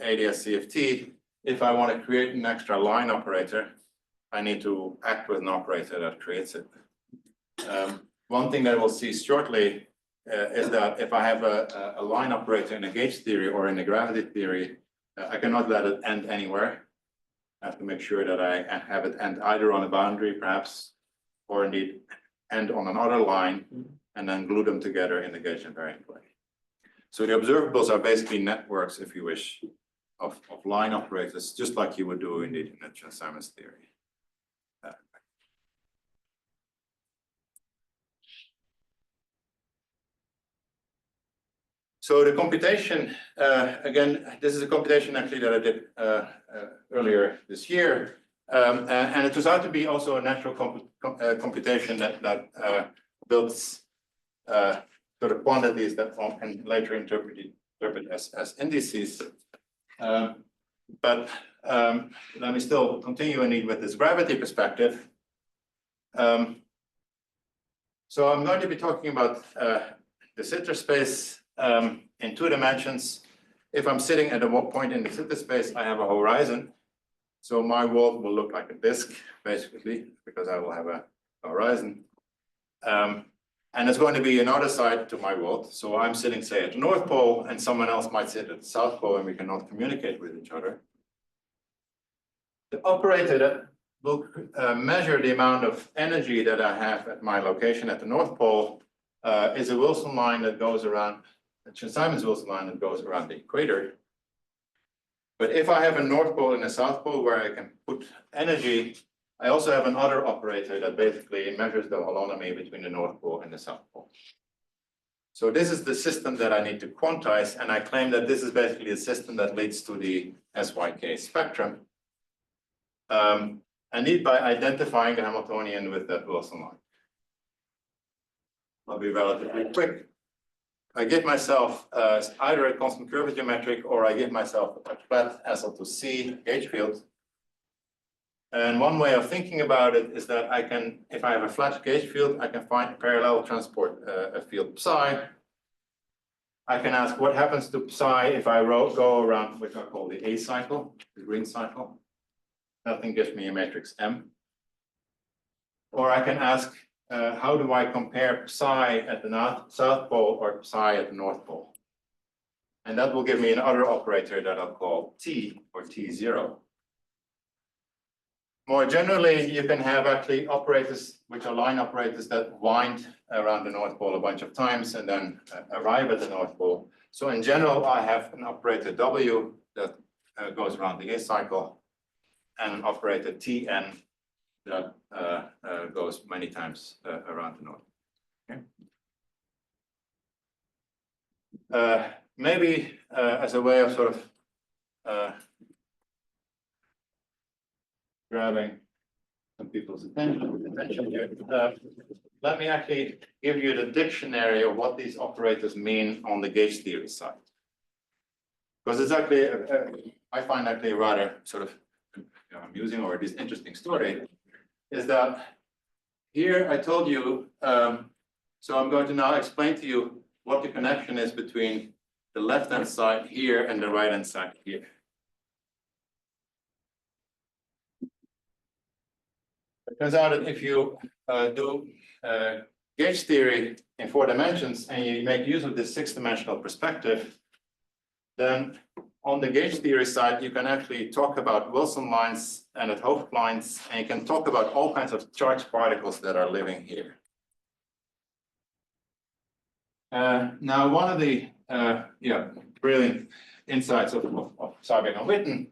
ADS-CFT. If I want to create an extra line operator, I need to act with an operator that creates it. One thing that we'll see shortly is that if I have a line operator in a gauge theory or in a gravity theory, I cannot let it end anywhere. I have to make sure that I have it end either on a boundary, perhaps, or indeed end on another line, and then glue them together in the gauge invariant way. So the observables are basically networks, if you wish, of line operators, just like you would do indeed in the Chern-Simons theory. So the computation, again, this is a computation actually that I did earlier this year. And it turns out to be also a natural computation that builds sort of quantities that one can later interpret as indices. But let me still continue indeed with this gravity perspective. So I'm going to be talking about the Sitter space in 2 dimensions. If I'm sitting at a point in the Sitter space, I have a horizon. So my world will look like a disk, basically, because I will have a horizon. And there's going to be another side to my world. So I'm sitting, say, at the North Pole, and someone else might sit at the South Pole, and we cannot communicate with each other. The operator that will measure the amount of energy that I have at my location at the North Pole is a Wilson line that goes around, a Chern-Simons Wilson line that goes around the equator. But if I have a North Pole and a South Pole where I can put energy, I also have another operator that basically measures the holonomy between the North Pole and the South Pole. So this is the system that I need to quantize, and I claim that this is basically a system that leads to the SYK spectrum. I need by identifying the Hamiltonian with that Wilson line. I'll be relatively quick. I give myself either a constant curvature metric, or I give myself a flat SL to C gauge field. And one way of thinking about it is that I can, if I have a flat gauge field, I can find parallel transport a field psi. I can ask what happens to psi if I go around what I call the A cycle, the green cycle. That thing gives me a matrix M. Or I can ask, how do I compare psi at the South Pole or psi at the North Pole? And that will give me another operator that I'll call T or T0. More generally, you can have actually operators which are line operators that wind around the North Pole a bunch of times and then arrive at the North Pole. So in general, I have an operator W that goes around the A cycle and an operator Tn that goes many times around the North. Okay. Maybe as a way of sort of grabbing some people's attention here. Let me actually give you the dictionary of what these operators mean on the gauge theory side. Because it's actually, I find actually a rather sort of amusing or at least interesting story, is that here I told you, so I'm going to now explain to you what the connection is between the left-hand side here and the right-hand side here. It turns out that if you do gauge theory in 4 dimensions and you make use of this 6-dimensional perspective, then on the gauge theory side, you can actually talk about Wilson lines and at Hooft lines, and you can talk about all kinds of charged particles that are living here. Now, one of the brilliant insights of Seiberg-Witten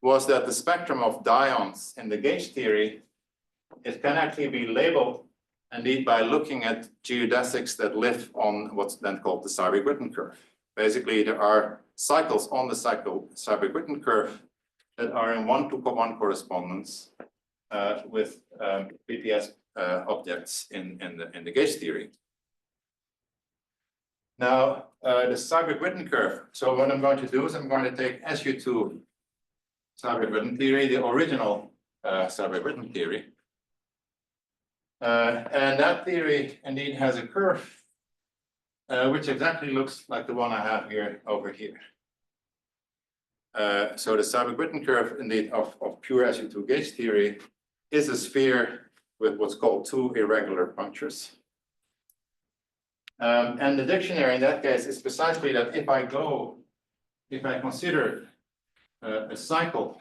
was that the spectrum of dyons in the gauge theory, it can actually be labeled indeed by looking at geodesics that live on what's then called the Seiberg-Witten curve. Basically, there are cycles on the Seiberg-Witten curve that are in 1-to-1 correspondence with PPS objects in the gauge theory. Now, the Seiberg-Witten curve. So what I'm going to do is I'm going to take SU2 Seiberg-Witten theory, the original Seiberg-Witten theory. And that theory indeed has a curve which exactly looks like the one I have here over here. So the Seiberg-Witten curve indeed of pure SU2 gauge theory is a sphere with what's called 2 irregular punctures. And the dictionary in that case is precisely that if I consider a cycle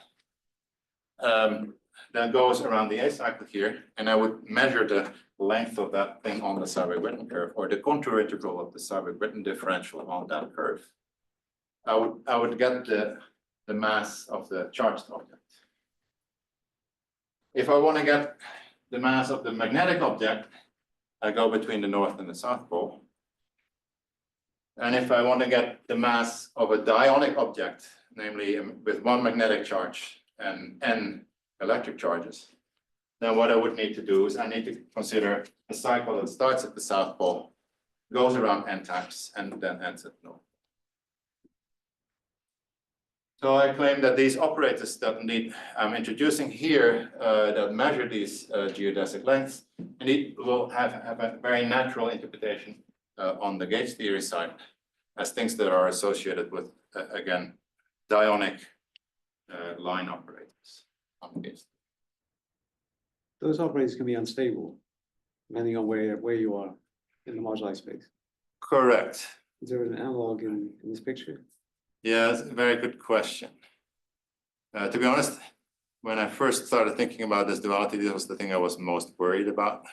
that goes around the A cycle here, and I would measure the length of that thing on the Seiberg-Witten curve, or the contour integral of the Seiberg-Witten differential on that curve, I would get the mass of the charged object. If I want to get the mass of the magnetic object, I go between the North and the South Pole. And if I want to get the mass of a dionic object, namely with 1 magnetic charge and n electric charges, then what I would need to do is I need to consider a cycle that starts at the South Pole, goes around n times, and then ends at North. So I claim that these operators that indeed I'm introducing here that measure these geodesic lengths indeed will have a very natural interpretation on the gauge theory side as things that are associated with, again, dionic line operators on the gauge. Those operators can be unstable, depending on where you are in the moduli space. Correct. Is there an analog in this picture? Yeah, that's a very good question. To be honest, when I first started thinking about this duality, this was the thing I was most worried about.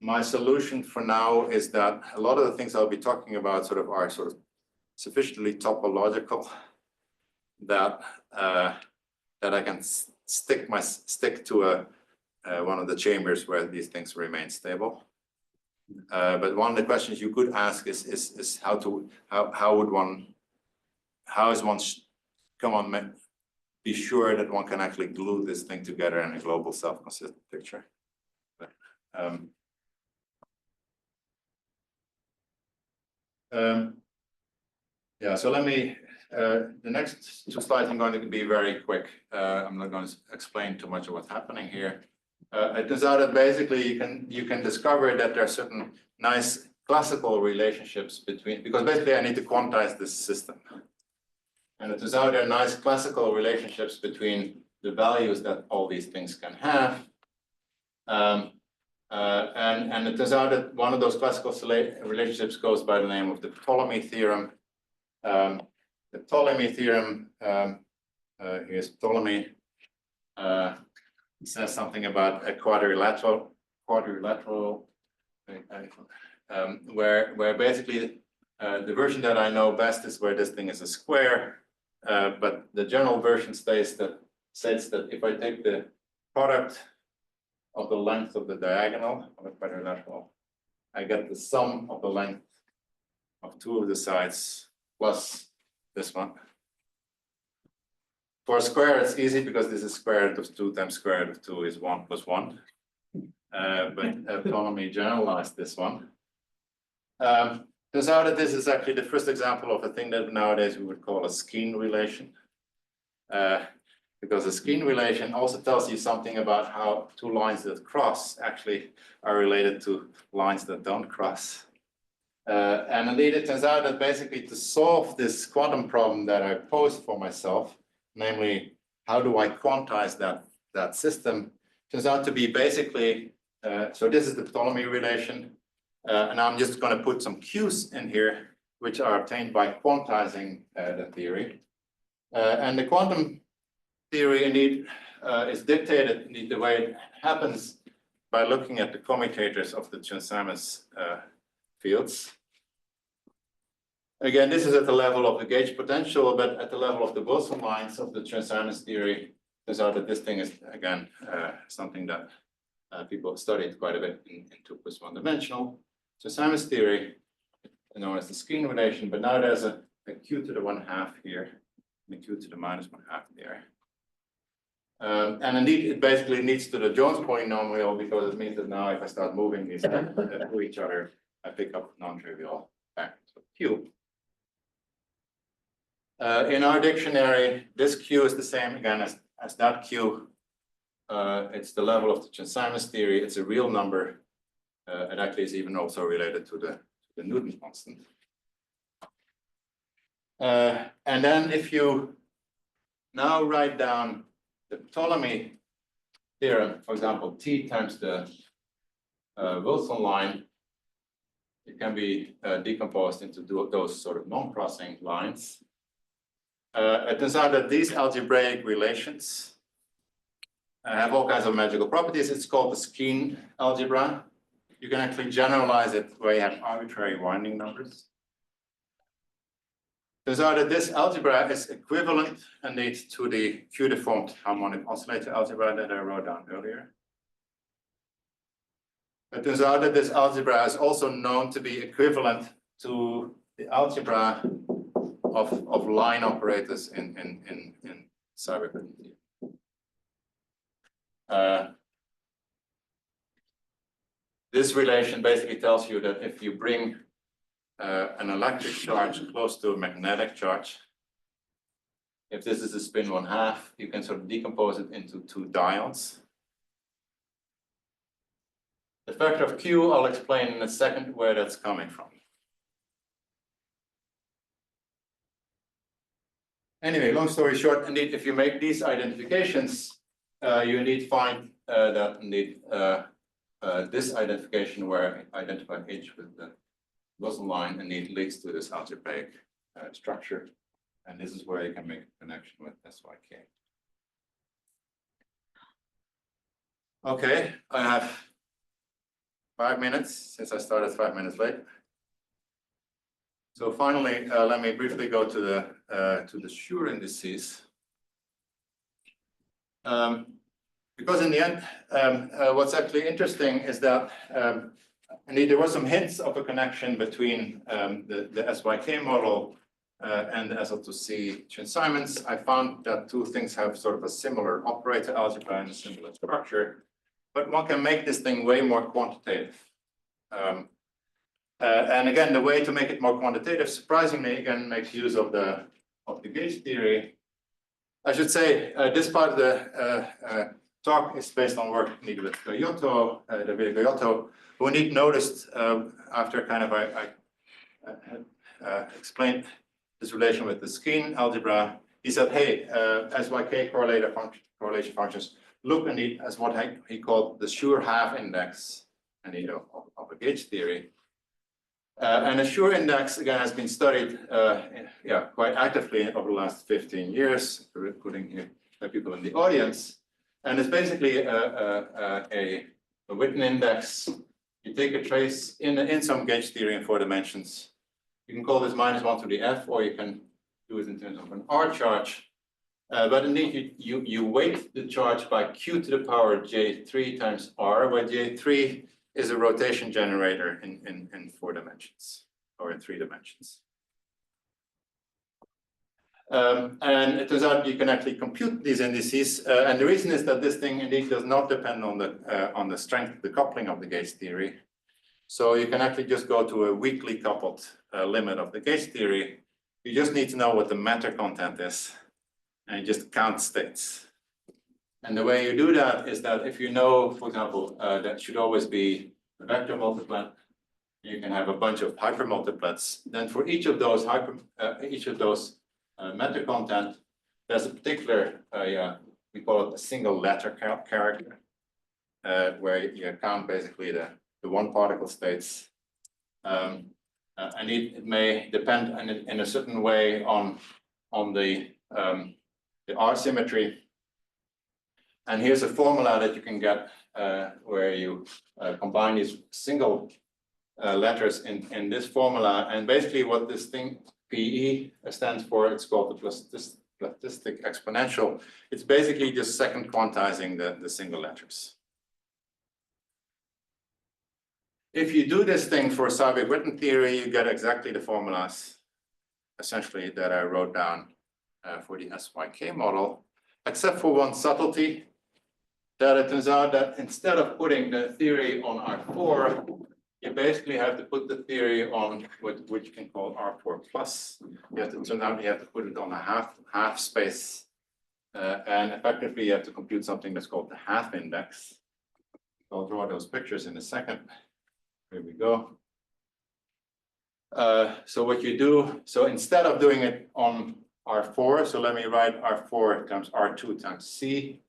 My solution for now is that a lot of the things I'll be talking about are sufficiently topological that that I can stick to one of the chambers where these things remain stable. But one of the questions you could ask is how is one be sure that one can actually glue this thing together in a global self-consistent picture. But, yeah, so let me the next 2 slides I'm going to be very quick. I'm not going to explain too much of what's happening here. It turns out that basically you can discover that there are certain nice classical relationships between, because basically I need to quantize this system. And it turns out there are nice classical relationships between the values that all these things can have. And it turns out that one of those classical relationships goes by the name of the Ptolemy theorem. The Ptolemy theorem, here's Ptolemy, says something about a quadrilateral, where basically the version that I know best is where this thing is a square, but the general version states that if I take the product of the length of the diagonal of a quadrilateral, I get the sum of the length of 2 of the sides plus this one. For a square, it's easy because this is square root of 2 times square root of 2 is 1 plus 1. But Ptolemy generalized this one. Turns out that this is actually the first example of a thing that nowadays we would call a skein relation. Because a skein relation also tells you something about how 2 lines that cross actually are related to lines that don't cross. And indeed, it turns out that basically to solve this quantum problem that I posed for myself, namely, how do I quantize that system, turns out to be basically, so this is the Ptolemy relation, and I'm just going to put some Q's in here, which are obtained by quantizing the theory. And the quantum theory indeed is dictated indeed the way it happens by looking at the commutators of the Chern-Simons fields. Again, this is at the level of the gauge potential, but at the level of the Wilson lines of the Chern-Simons theory, turns out that this thing is, again, something that people have studied quite a bit in 2+1 dimensional. Chern-Simons theory, known as the skein relation, but now there's a q to the 1/2 here, and a q to the -1/2 there. And indeed, it basically leads to the Jones polynomial because it means that now if I start moving these to each other, I pick up non-trivial factors of q. In our dictionary, this q is the same again as that q. It's the level of the Chern-Simons theory. It's a real number. It actually is even also related to the Newton constant. And then if you now write down the Ptolemy theorem, for example, T times the Wilson line, it can be decomposed into those sort of non-crossing lines. It turns out that these algebraic relations have all kinds of magical properties. It's called the skein algebra. You can actually generalize it where you have arbitrary winding numbers. Turns out that this algebra is equivalent indeed to the Q-deformed harmonic oscillator algebra that I wrote down earlier. It turns out that this algebra is also known to be equivalent to the algebra of line operators in Seiberg-Witten. This relation basically tells you that if you bring an electric charge close to a magnetic charge, if this is a spin 1/2, you can sort of decompose it into 2 diodes. The factor of Q, I'll explain in a second where that's coming from. Anyway, long story short, indeed, if you make these identifications, you indeed find that indeed this identification where I identify H with the Wilson line indeed leads to this algebraic structure. And this is where you can make a connection with SYK. Okay, I have 5 minutes since I started 5 minutes late. So finally, let me briefly go to the Schur indices. Because in the end, what's actually interesting is that indeed there were some hints of a connection between the SYK model and the SL2C Chern-Simons. I found that 2 things have sort of a similar operator algebra and a similar structure, but one can make this thing way more quantitative. And again, the way to make it more quantitative, surprisingly, again, makes use of of the gauge theory. I should say this part of the talk is based on work needed with Goyotto, David Goyotto, who indeed noticed after kind of I explained this relation with the skein algebra. He said, hey, SYK correlation functions look indeed as what he called the Schur half index indeed of a gauge theory. And the Schur index again has been studied quite actively over the last 15 years, including here people in the audience. And it's basically a Witten index. You take a trace in some gauge theory in 4 dimensions. You can call this -1 to the f, or you can do it in terms of an R charge. But indeed, you weight the charge by q to the power j3 times r, where j3 is a rotation generator in 4 dimensions, or in 3 dimensions. And it turns out you can actually compute these indices. And the reason is that this thing indeed does not depend on the strength of the coupling of the gauge theory. So you can actually just go to a weakly coupled limit of the gauge theory. You just need to know what the matter content is, and you just count states. And the way you do that is that if you know, for example, that should always be a vector multiplet, you can have a bunch of hypermultiplets. Then for each of those matter content, there's a particular, we call it a single letter character, where you count basically the 1 particle states. And it may depend in a certain way on the R symmetry. And here's a formula that you can get where you combine these single letters in this formula. And basically what this thing PE stands for, it's called the plastic exponential. It's basically just second quantizing the single letters. If you do this thing for Seiberg-Witten theory, you get exactly the formulas, essentially, that I wrote down for the SYK model, except for one subtlety, that it turns out that instead of putting the theory on R4, you basically have to put the theory on which you can call R4 plus. You have to turn out you have to put it on a half space, and effectively you have to compute something that's called the half index. I'll draw those pictures in a second. Here we go. So what you do, so instead of doing it on R4, so let me write R4 times R2 times C.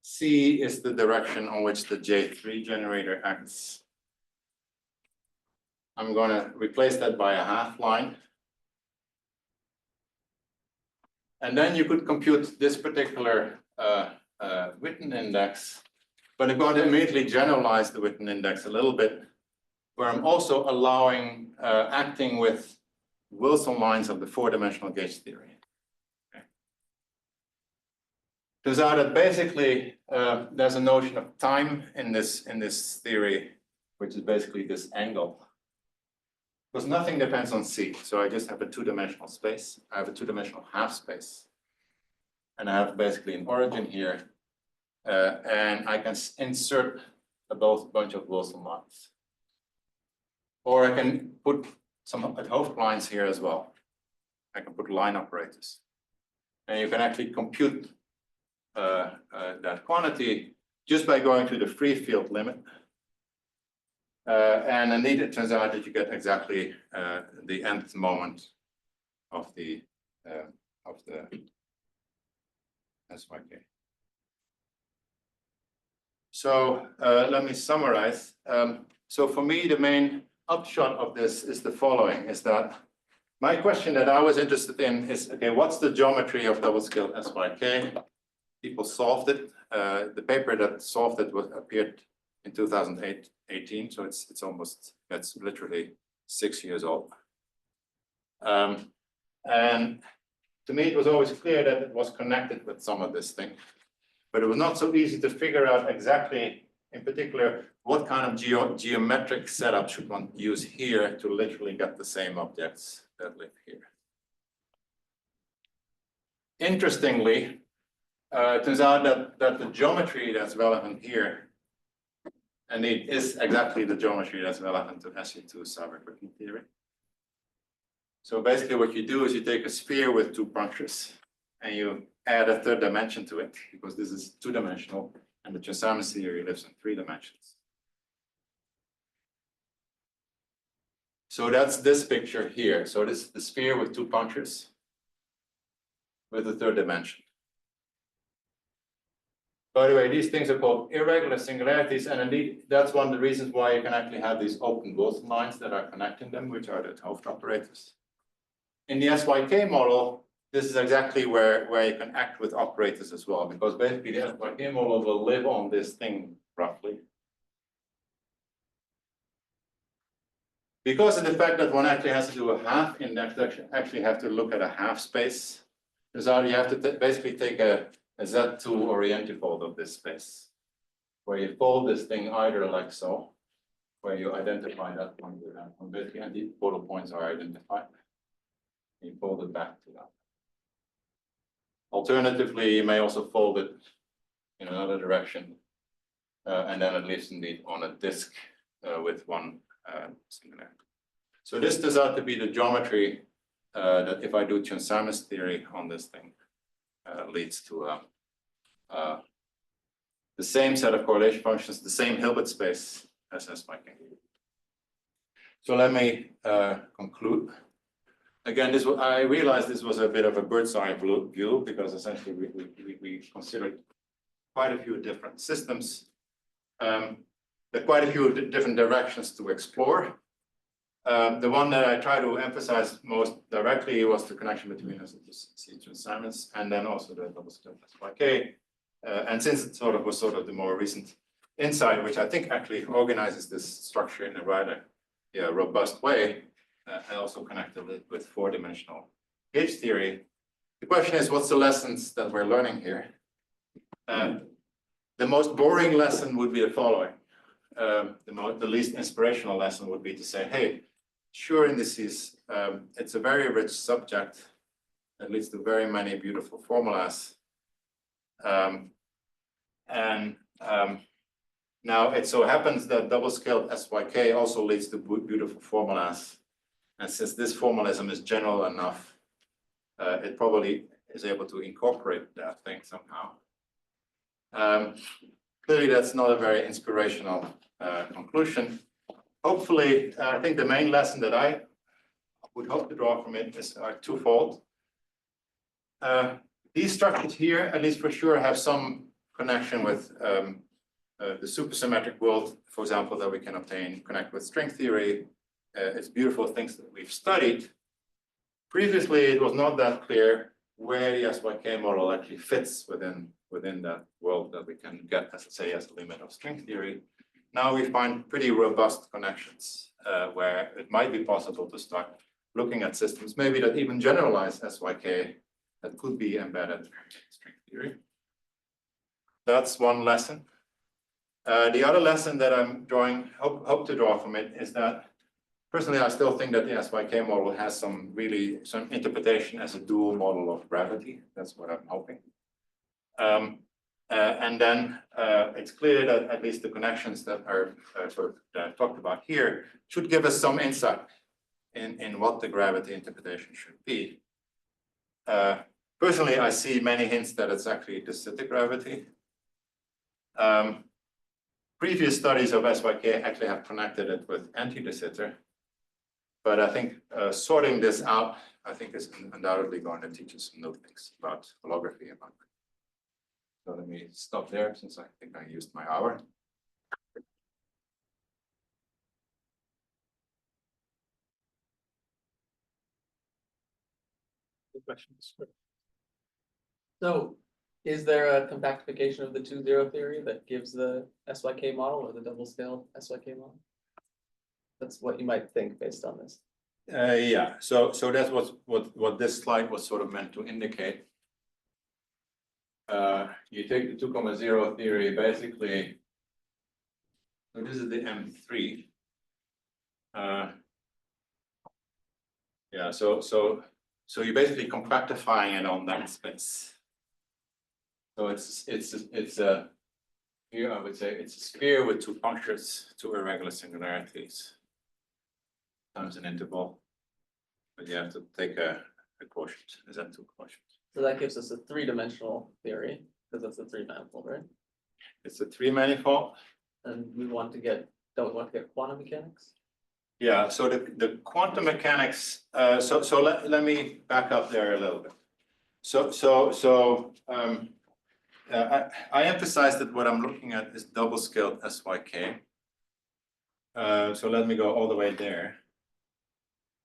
C is the direction on which the J3 generator acts. I'm going to replace that by a half line. And then you could compute this particular Witten index, but I'm going to immediately generalize the Witten index a little bit, where I'm also allowing acting with Wilson lines of the 4-dimensional gauge theory. Okay. Turns out that basically there's a notion of time in this theory, which is basically this angle. Because nothing depends on C, so I just have a 2-dimensional space. I have a 2-dimensional half space, and I have basically an origin here, and I can insert a bunch of Wilson lines. Or I can put some ad hoc lines here as well. I can put line operators. And you can actually compute that quantity just by going to the free field limit. And indeed, it turns out that you get exactly the nth moment of the SYK. So let me summarize. So for me, the main upshot of this is the following, is that my question that I was interested in is, okay, what's the geometry of double-scaled SYK? People solved it. The paper that solved it appeared in 2018, so it's literally 6 years old. And to me, it was always clear that it was connected with some of this thing, but it was not so easy to figure out exactly, in particular, what kind of geometric setup should one use here to literally get the same objects that live here. Interestingly, it turns out that the geometry that's relevant here, and it is exactly the geometry that's relevant to SU2 Seiberg-Witten theory. So basically what you do is you take a sphere with two punctures and you add a third dimension to it, because this is two-dimensional and the Chern-Simons theory lives in 3 dimensions. So that's this picture here. So this is the sphere with two punctures with a third dimension. By the way, these things are called irregular singularities, and indeed that's one of the reasons why you can actually have these open Wilson lines that are connecting them, which are the Hooft operators. In the SYK model, this is exactly where you can act with operators as well, because basically the SYK model will live on this thing roughly. Because of the fact that one actually has to do a half index, actually have to look at a half space. So you have to basically take a Z2 orientifold of this space, where you fold this thing either like so, where you identify that point with that one, and the photo points are identified. You fold it back to that. Alternatively, you may also fold it in another direction, and then it lives indeed on a disk with one singularity. So this turns out to be the geometry that, if I do Chern-Simons theory on this thing, leads to the same set of correlation functions, the same Hilbert space as SYK. So let me conclude. Again, I realized this was a bit of a bird's eye view, because essentially we considered quite a few different systems. There are quite a few different directions to explore. The one that I try to emphasize most directly was the connection between Chern-Simons and then also the double scale SYK. And since it was the more recent insight, which I think actually organizes this structure in a rather robust way, I also connected it with 4-dimensional gauge theory. The question is, what's the lessons that we're learning here? The most boring lesson would be the following. The least inspirational lesson would be to say, hey, Schur indices, it's a very rich subject that leads to very many beautiful formulas. Now it so happens that double-scaled SYK also leads to beautiful formulas. And since this formalism is general enough, it probably is able to incorporate that thing somehow. Clearly, that's not a very inspirational conclusion. Hopefully, I think the main lesson that I would hope to draw from it is twofold. These structures here, at least for sure, have some connection with the supersymmetric world, for example, that we can connect with string theory. It's beautiful things that we've studied. Previously, it was not that clear where the SYK model actually fits within that world that we can get, as a limit of string theory. Now we find pretty robust connections where it might be possible to start looking at systems, maybe that even generalize SYK, that could be embedded in string theory. That's one lesson. The other lesson that I'm hope to draw from it is that, personally, I still think that the SYK model has some interpretation as a dual model of gravity. That's what I'm hoping. And then it's clear that at least the connections that are talked about here should give us some insight in what the gravity interpretation should be. Personally, I see many hints that it's actually de Sitter gravity. Previous studies of SYK actually have connected it with anti-de Sitter. But I think sorting this out, I think, is undoubtedly going to teach us some new things about holography. So let me stop there, since I think I used my hour. Questions? So is there a compactification of the 2-0 theory that gives the SYK model or the double scale SYK model? That's what you might think based on this. Yeah, so that's what this slide was sort of meant to indicate. You take the 2,0 theory, basically. So this is the M3. Yeah, so you're basically compactifying it on that space. So it's a here I would say it's a sphere with two punctures, two irregular singularities times an interval. but you have to take a quotient, is that 2 quotients? So that gives us a three-dimensional theory, because it's a three-manifold, right? It's a 3-manifold. And we want to get, don't we want to get quantum mechanics? Yeah, so the quantum mechanics, so let me back up there a little bit. I emphasize that what I'm looking at is double scaled SYK. So let me go all the way there.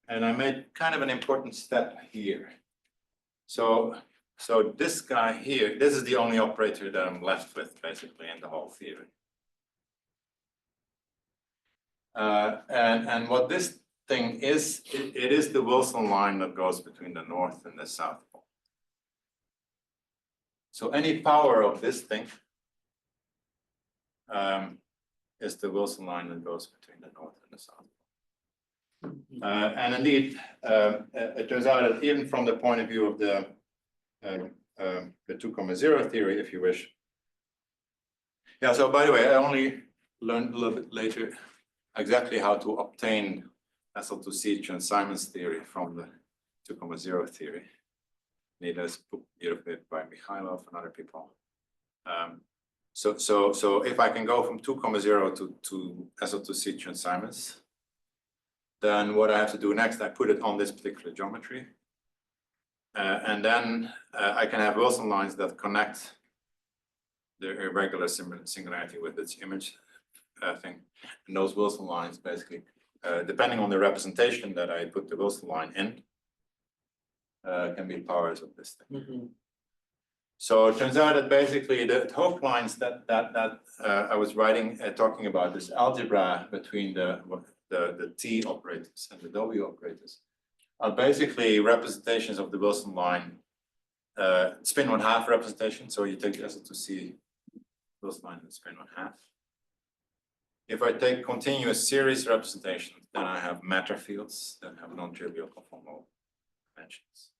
And I made kind of an important step here. So this guy here, this is the only operator that I'm left with basically in the whole theory. And what this thing is, it is the Wilson line that goes between the north and the south pole. So any power of this thing is the Wilson line that goes between the north and the south pole. And indeed, it turns out that even from the point of view of the 2,0 theory, if you wish. Yeah, so by the way, I only learned a little bit later exactly how to obtain SL2C Chern-Simons theory from the 2,0 theory. Needless beautified by Mikhailov and other people. So if I can go from 2,0 to SL2C Chern-Simons, then what I have to do next, I put it on this particular geometry. And then I can have Wilson lines that connect the irregular singularity with its image thing. And those Wilson lines basically, depending on the representation that I put the Wilson line in, can be powers of this thing. So it turns out that basically the hope lines that I was writing, talking about this algebra between the T operators and the W operators are basically representations of the Wilson line, spin 1/2 representation. So you take the SL2C Wilson line and spin 1/2. If I take continuous series representations, then I have matter fields that have non-trivial conformal dimensions.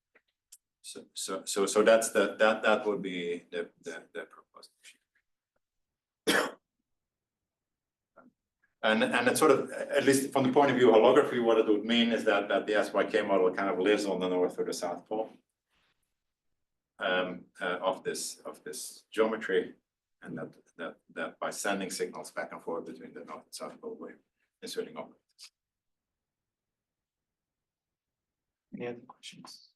So that's that would be the proposed. And it's sort of, at least from the point of view of holography, what it would mean is that the SYK model kind of lives on the north or the south pole of this geometry, and that by sending signals back and forth between the north and south pole, we're inserting operators. Any other questions?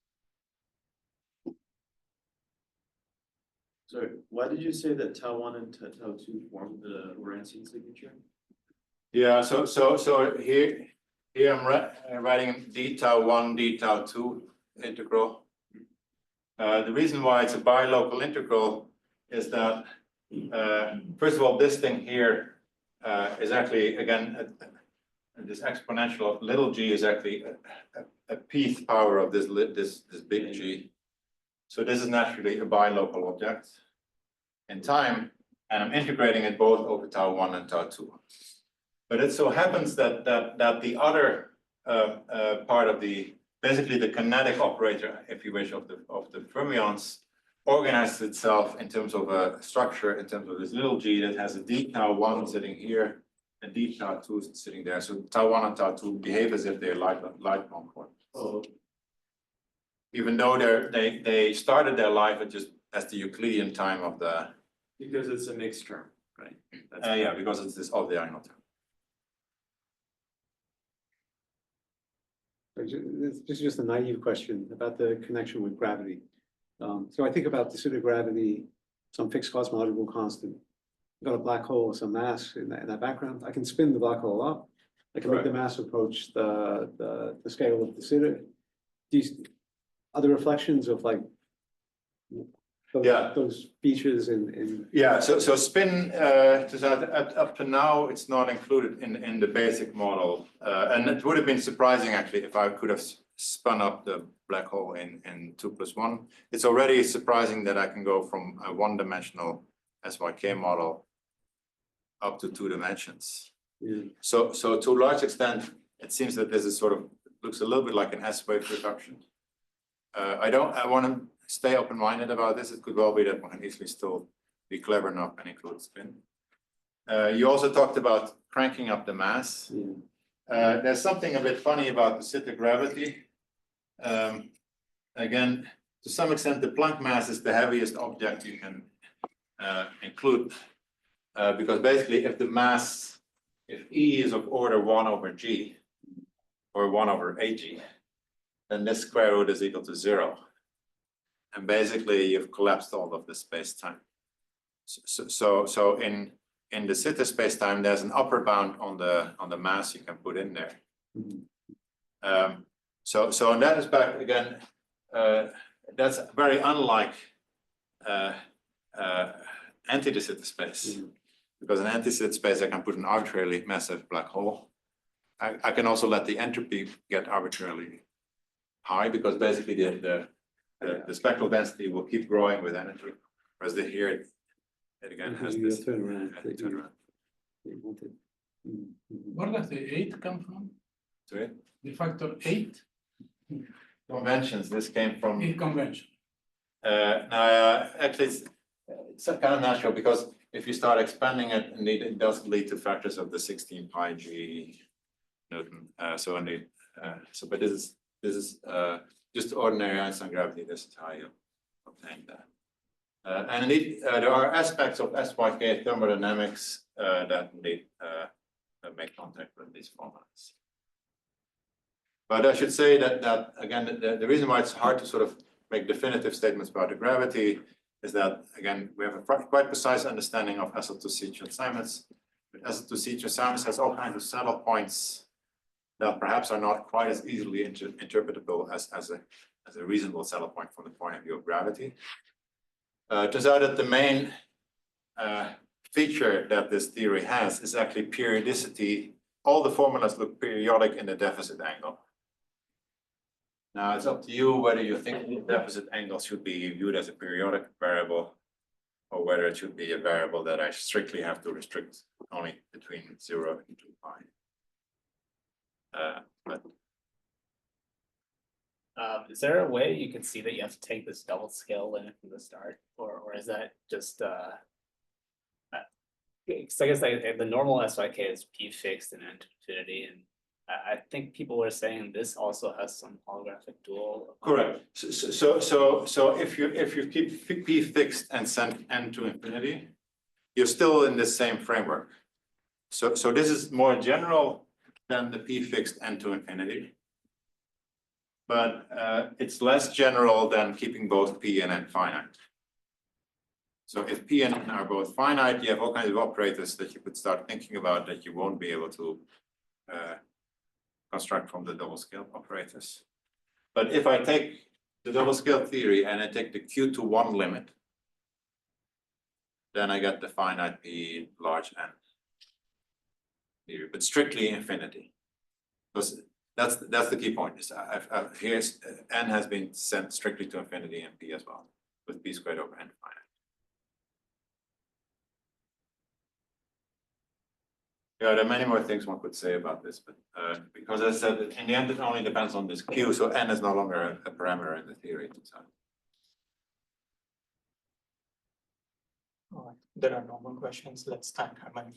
Sorry, why did you say that tau 1 and tau 2 form the Lorentzian signature? Yeah, so here I'm writing d tau 1, d tau 2 integral. The reason why it's a bilocal integral is that first of all, this thing here is actually, again, this exponential of little g is actually a pth power of this big G. So this is naturally a bilocal object in time, and I'm integrating it both over tau 1 and tau 2. But it so happens that the other part of basically the kinetic operator, if you wish, of the fermions organizes itself in terms of a structure, in terms of this little g that has a d tau 1 sitting here and d tau 2 sitting there. So tau 1 and tau 2 behave as if they're lifelong coordinates. Oh, Even though they started their life at just as the Euclidean time of the because it's a mixed term, right? yeah, because it's this of the diagonal term. This is just a naive question about the connection with gravity. So I think about de Sitter gravity, some fixed cosmological constant. I've got a black hole with some mass in that background. I can spin the black hole up. I can make the mass approach the scale of de Sitter. Other reflections of like those features in Yeah, so spin up to now it's not included in the basic model, and it would have been surprising actually if I could have spun up the black hole in 2+1. It's already surprising that I can go from a one-dimensional SYK model up to 2 dimensions. Yeah. So to a large extent, it seems that this is sort of looks a little bit like an S-wave reduction. I want to stay open-minded about this. It could well be that one can easily still be clever enough and include spin. You also talked about cranking up the mass. Yeah. There's something a bit funny about de Sitter gravity. again, to some extent, the Planck mass is the heaviest object you can include. Because basically, if the mass, if E is of order 1 over G, or 1 over AG, then this square root is equal to 0. And basically, you've collapsed all of the space-time. So in the Sitter space-time, there's an upper bound on the mass you can put in there. So in that respect, again, that's very unlike anti-de Sitter space. Because in anti-de Sitter space, I can put an arbitrarily massive black hole. I can also let the entropy get arbitrarily high, because basically the spectral density will keep growing with energy. Whereas here it again has this turnaround. Where does the 8 come from? Sorry? The factor 8 Conventions. This came from. in convention. Now, actually, it's kind of natural, because if you start expanding it, indeed, it does lead to factors of the 16 pi g Newton. So indeed, but this is just ordinary Einstein gravity. This is how you obtain that. And indeed, there are aspects of SYK thermodynamics that indeed make contact with these formulas. But I should say that again, the reason why it's hard to sort of make definitive statements about the gravity is that, again, we have a quite precise understanding of SL2C Chern-Simons. But SL2C Chern-Simons has all kinds of saddle points that perhaps are not quite as easily interpretable as a reasonable saddle point from the point of view of gravity. It turns out that the main feature that this theory has is actually periodicity. All the formulas look periodic in the deficit angle. Now, it's up to you whether you think the deficit angle should be viewed as a periodic variable, or whether it should be a variable that I strictly have to restrict only between 0 and 2 pi. But is there a way you can see that you have to take this double scale limit from the start, or is that just because I guess the normal SYK is P fixed and N to infinity, and I think people were saying this also has some holographic dual. correct. So if you keep P fixed and send N to infinity, you're still in the same framework. So this is more general than the P fixed N to infinity. But it's less general than keeping both P and N finite. So if P and N are both finite, you have all kinds of operators that you could start thinking about that you won't be able to construct from the double scale operators. But if I take the double scale theory and I take the Q to 1 limit, then I get the finite P large N theory, but strictly infinity. Because that's the key point. Is here's N has been sent strictly to infinity and P as well, with P squared over N finite. Yeah, there are many more things one could say about this, but because as I said, in the end, it only depends on this Q, so N is no longer a parameter in the theory. So. All right, there are no more questions. Let's thank Herman.